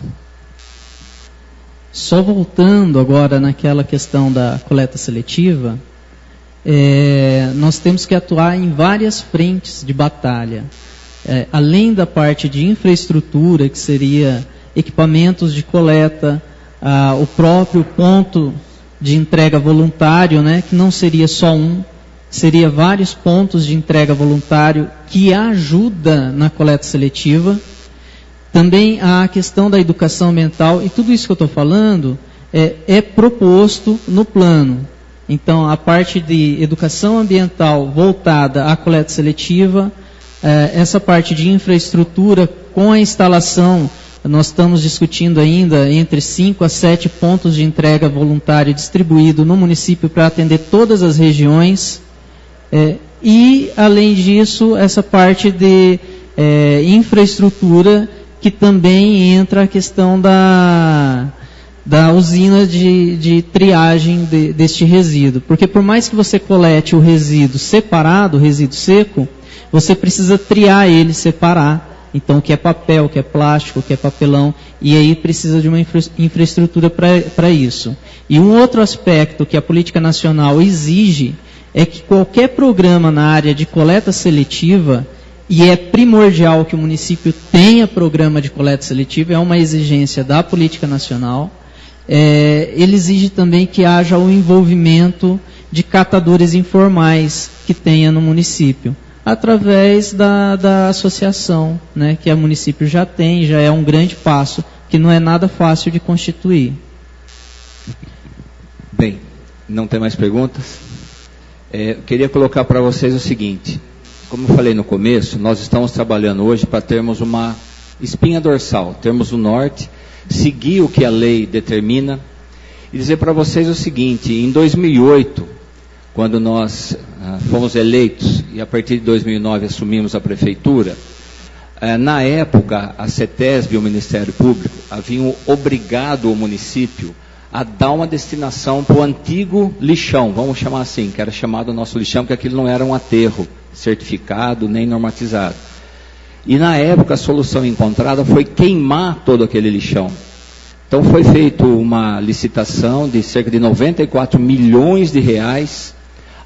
Só voltando agora naquela questão da coleta seletiva, nós temos que atuar em várias frentes de batalha. Além da parte de infraestrutura, que seria equipamentos de coleta, o próprio ponto de entrega voluntário, né, que não seria só seria vários pontos de entrega voluntário que ajuda na coleta seletiva. Também a questão da educação ambiental, e tudo isso que eu estou falando é proposto no plano. Então, a parte de educação ambiental voltada à coleta seletiva, essa parte de infraestrutura com a instalação. Nós estamos discutindo ainda entre 5 a 7 pontos de entrega voluntária distribuído no município para atender todas as regiões. E, além disso, essa parte de infraestrutura, que também entra a questão da usina de triagem deste resíduo. Porque por mais que você colete o resíduo separado, o resíduo seco, você precisa triar ele, separar. Então, o que é papel, o que é plástico, o que é papelão, e aí precisa de uma infraestrutura para isso. E um outro aspecto que a política nacional exige é que qualquer programa na área de coleta seletiva, e é primordial que o município tenha programa de coleta seletiva, é uma exigência da política nacional, ele exige também que haja o envolvimento de catadores informais que tenha no município, através da associação, né, que o município já tem, já é um grande passo, que não é nada fácil de constituir. Bem, não tem mais perguntas? Eu queria colocar para vocês o seguinte: como eu falei no começo, nós estamos trabalhando hoje para termos uma espinha dorsal, termos o norte, seguir o que a lei determina, e dizer para vocês o seguinte: em 2008, quando nós fomos eleitos, e a partir de 2009 assumimos a prefeitura, Na época, a CETESB e o Ministério Público haviam obrigado o município a dar uma destinação para o antigo lixão, vamos chamar assim, que era chamado o nosso lixão, porque aquilo não era um aterro certificado nem normatizado. E na época a solução encontrada foi queimar todo aquele lixão. Então foi feita uma licitação de cerca de 94 milhões de reais,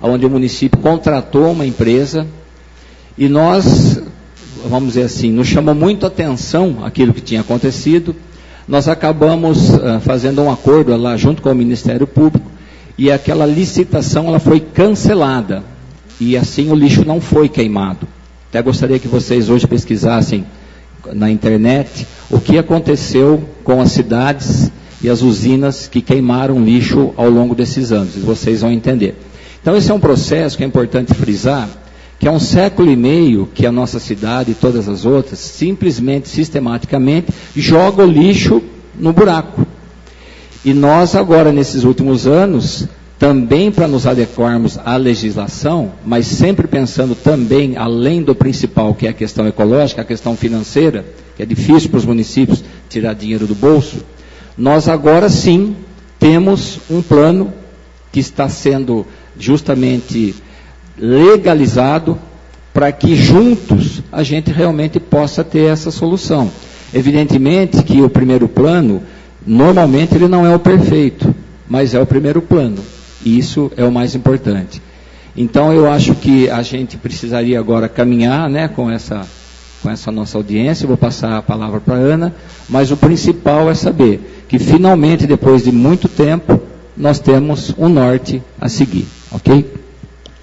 onde o município contratou uma empresa, e nós, vamos dizer assim, nos chamou muito a atenção aquilo que tinha acontecido. Nós acabamos fazendo um acordo lá junto com o Ministério Público, e aquela licitação ela foi cancelada, e assim o lixo não foi queimado. Até gostaria que vocês hoje pesquisassem na internet o que aconteceu com as cidades e as usinas que queimaram lixo ao longo desses anos, e vocês vão entender. Então esse é um processo que é importante frisar, que é 1,5 séculos que a nossa cidade e todas as outras, simplesmente, sistematicamente, joga o lixo no buraco. E nós agora, nesses últimos anos, também para nos adequarmos à legislação, mas sempre pensando também, além do principal, que é a questão ecológica, a questão financeira, que é difícil para os municípios tirar dinheiro do bolso, nós agora sim temos um plano que está sendo justamente legalizado para que juntos a gente realmente possa ter essa solução. Evidentemente que o primeiro plano, normalmente ele não é o perfeito, mas é o primeiro plano, e isso é o mais importante. Então eu acho que a gente precisaria agora caminhar, né, com essa nossa audiência. Eu vou passar a palavra para a Ana, mas o principal é saber que finalmente, depois de muito tempo, nós temos um norte a seguir, ok?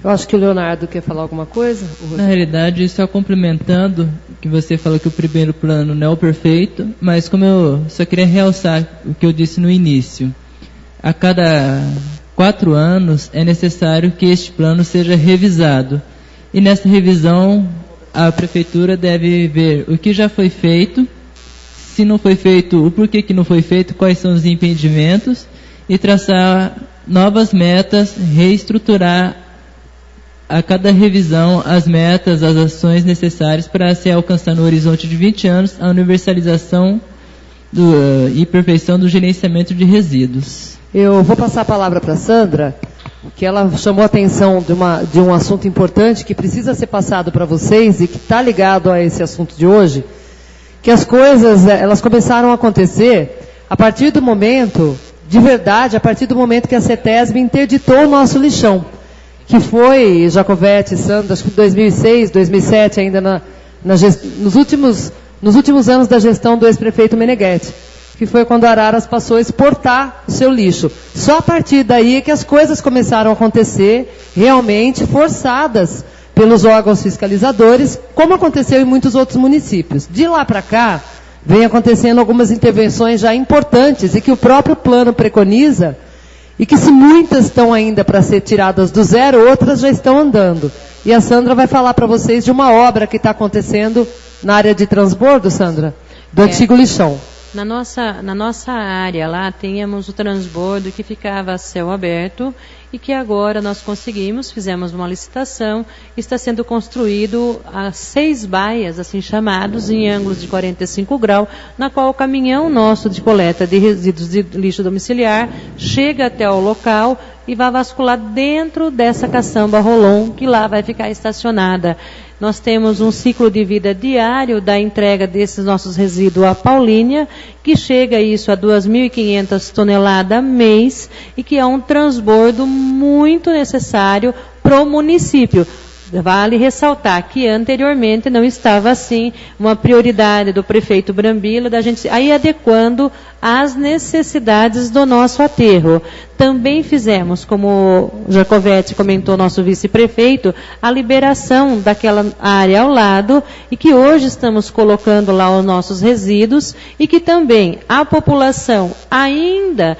Eu acho que o Leonardo quer falar alguma coisa? Na realidade, só complementando, que você falou que o primeiro plano não é o perfeito, mas como eu só queria realçar o que eu disse no início, a cada 4 anos é necessário que este plano seja revisado. E nessa revisão, a prefeitura deve ver o que já foi feito, se não foi feito, o porquê que não foi feito, quais são os impedimentos, e traçar novas metas, reestruturar a cada revisão as metas, as ações necessárias para se alcançar no horizonte de 20 anos a universalização e perfeição do gerenciamento de resíduos. Eu vou passar a palavra para a Sandra, que ela chamou a atenção de um assunto importante que precisa ser passado para vocês e que está ligado a esse assunto de hoje, que as coisas elas começaram a acontecer a partir do momento, de verdade, a partir do momento que a CETESB interditou o nosso lixão, que foi, Jacovete, Sandra, acho que 2006, 2007, ainda nos últimos anos da gestão do ex-prefeito Meneghetti, que foi quando Araras passou a exportar o seu lixo. Só a partir daí é que as coisas começaram a acontecer, realmente forçadas pelos órgãos fiscalizadores, como aconteceu em muitos outros municípios. De lá para cá, vem acontecendo algumas intervenções já importantes e que o próprio plano preconiza, e que se muitas estão ainda para ser tiradas do zero, outras já estão andando. E a Sandra vai falar para vocês de uma obra que está acontecendo na área de transbordo, Sandra, do antigo lixão. Na nossa área lá, tínhamos o transbordo que ficava a céu aberto e que agora nós fizemos uma licitação, está sendo construído a 6 baias, assim chamados, em ângulos de 45 graus, na qual o caminhão nosso de coleta de resíduos de lixo domiciliar chega até o local e vai vascular dentro dessa caçamba Rolon, que lá vai ficar estacionada. Nós temos um ciclo de vida diário da entrega desses nossos resíduos à Paulínia, que chega isso a 2.500 toneladas mês, e que é um transbordo muito necessário para o município. Vale ressaltar que anteriormente não estava assim, uma prioridade do prefeito Brambila, da gente aí adequando às necessidades do nosso aterro. Também fizemos, como o Jacovete comentou, nosso vice-prefeito, a liberação daquela área ao lado, e que hoje estamos colocando lá os nossos resíduos, e que também a população ainda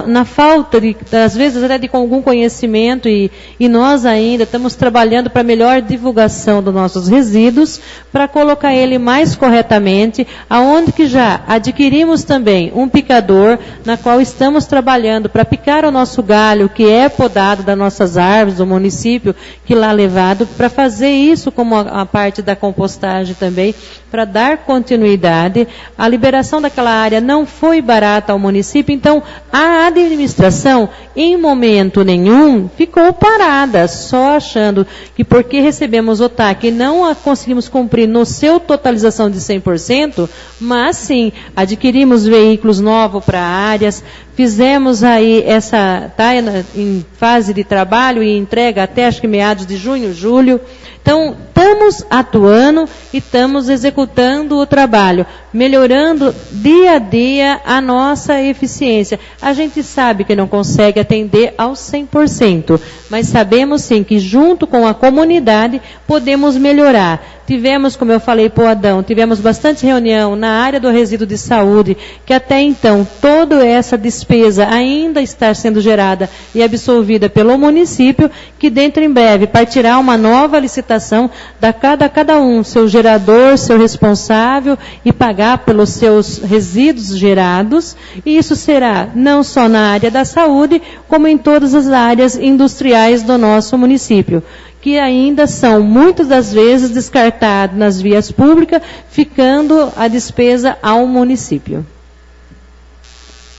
na falta, às vezes até de algum conhecimento, e nós ainda estamos trabalhando para melhor divulgação dos nossos resíduos, para colocar ele mais corretamente, aonde que já adquirimos também um picador, na qual estamos trabalhando para picar o nosso galho, que é podado das nossas árvores do município, que lá levado, para fazer isso como a parte da compostagem também, para dar continuidade. A liberação daquela área não foi barata ao município, então a administração, em momento nenhum, ficou parada, só achando que porque recebemos o TAC e não a conseguimos cumprir no seu totalização de 100%, mas sim, adquirimos veículos novos para áreas, fizemos aí essa, tá em fase de trabalho e entrega até acho que meados de junho, julho. Então, estamos atuando e estamos executando o trabalho, melhorando dia a dia a nossa eficiência. A gente sabe que não consegue atender aos 100%, mas sabemos sim que junto com a comunidade podemos melhorar. Tivemos, como eu falei para o Adão, tivemos bastante reunião na área do resíduo de saúde, que até então toda essa despesa ainda está sendo gerada e absorvida pelo município, que dentro em breve partirá uma nova licitação da cada um, seu gerador, seu responsável, e pagar pelos seus resíduos gerados, e isso será não só na área da saúde, como em todas as áreas industriais do nosso município, que ainda são, muitas das vezes, descartados nas vias públicas, ficando a despesa ao município.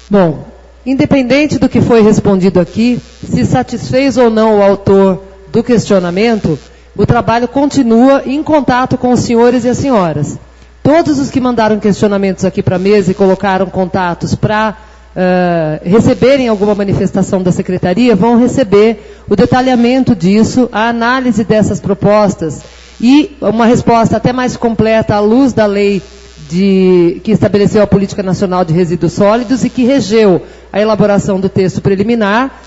Bom, independente do que foi respondido aqui, se satisfez ou não o autor do questionamento, o trabalho continua em contato com os senhores e as senhoras. Todos os que mandaram questionamentos aqui para a mesa e colocaram contatos para receberem alguma manifestação da Secretaria, vão receber o detalhamento disso, a análise dessas propostas e uma resposta até mais completa à luz da lei que estabeleceu a Política Nacional de Resíduos Sólidos e que regeu a elaboração do texto preliminar.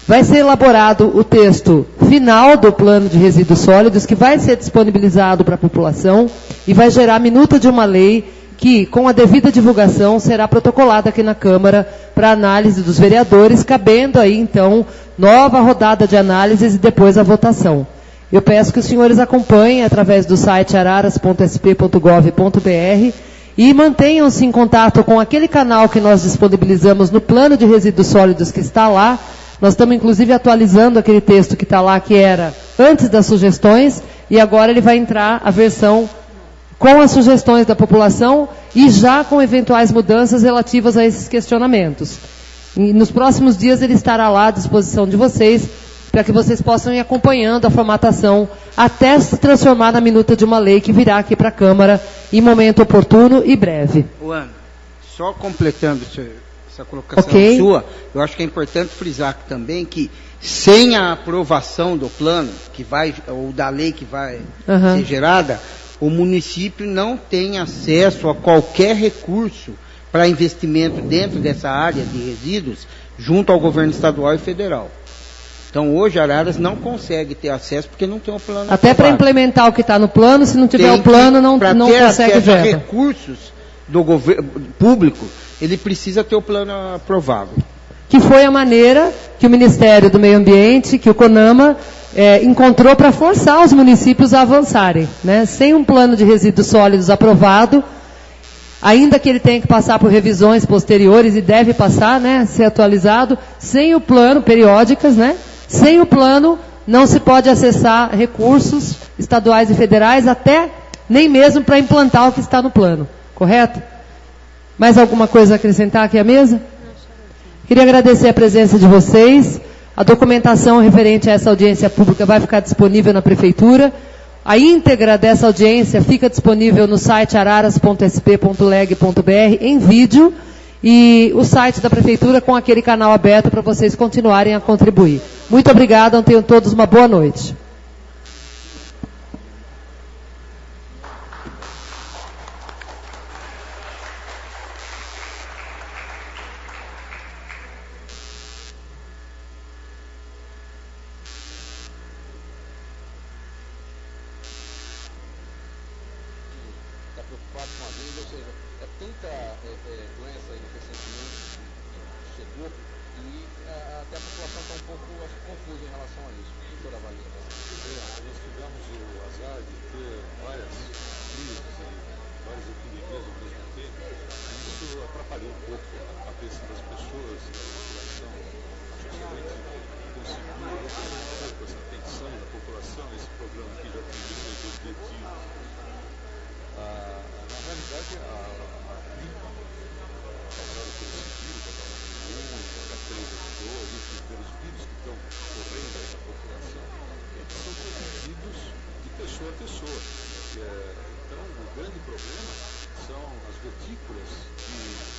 Vai ser elaborado o texto final do plano de resíduos sólidos, que vai ser disponibilizado para a população e vai gerar a minuta de uma lei que, com a devida divulgação, será protocolada aqui na Câmara para análise dos vereadores, cabendo aí, então, nova rodada de análises e depois a votação. Eu peço que os senhores acompanhem através do site araras.sp.gov.br e mantenham-se em contato com aquele canal que nós disponibilizamos no plano de resíduos sólidos que está lá. Nós estamos, inclusive, atualizando aquele texto que está lá, que era antes das sugestões, e agora ele vai entrar a versão com as sugestões da população e já com eventuais mudanças relativas a esses questionamentos. E nos próximos dias ele estará lá à disposição de vocês, para que vocês possam ir acompanhando a formatação até se transformar na minuta de uma lei que virá aqui para a Câmara em momento oportuno e breve. Ana, só completando essa colocação sua, eu acho que é importante frisar também que sem a aprovação do plano, que vai, ou da lei que vai ser gerada, o município não tem acesso a qualquer recurso para investimento dentro dessa área de resíduos junto ao governo estadual e federal. Então, hoje, Araras não consegue ter acesso porque não tem o plano. Até para implementar o que está no plano, se não tiver o plano, não consegue verba. Para ter recursos do governo público, ele precisa ter o plano aprovado. Que foi a maneira que o Ministério do Meio Ambiente, que o CONAMA, encontrou para forçar os municípios a avançarem, né? Sem um plano de resíduos sólidos aprovado, ainda que ele tenha que passar por revisões posteriores e deve passar, né, ser atualizado, sem o plano, periódicas, né? Sem o plano, não se pode acessar recursos estaduais e federais, até nem mesmo para implantar o que está no plano. Correto? Mais alguma coisa a acrescentar aqui à mesa? Queria agradecer a presença de vocês. A documentação referente a essa audiência pública vai ficar disponível na Prefeitura. A íntegra dessa audiência fica disponível no site araras.sp.leg.br em vídeo e o site da Prefeitura com aquele canal aberto para vocês continuarem a contribuir. Muito obrigada, tenham todos uma boa noite. problema são as gotículas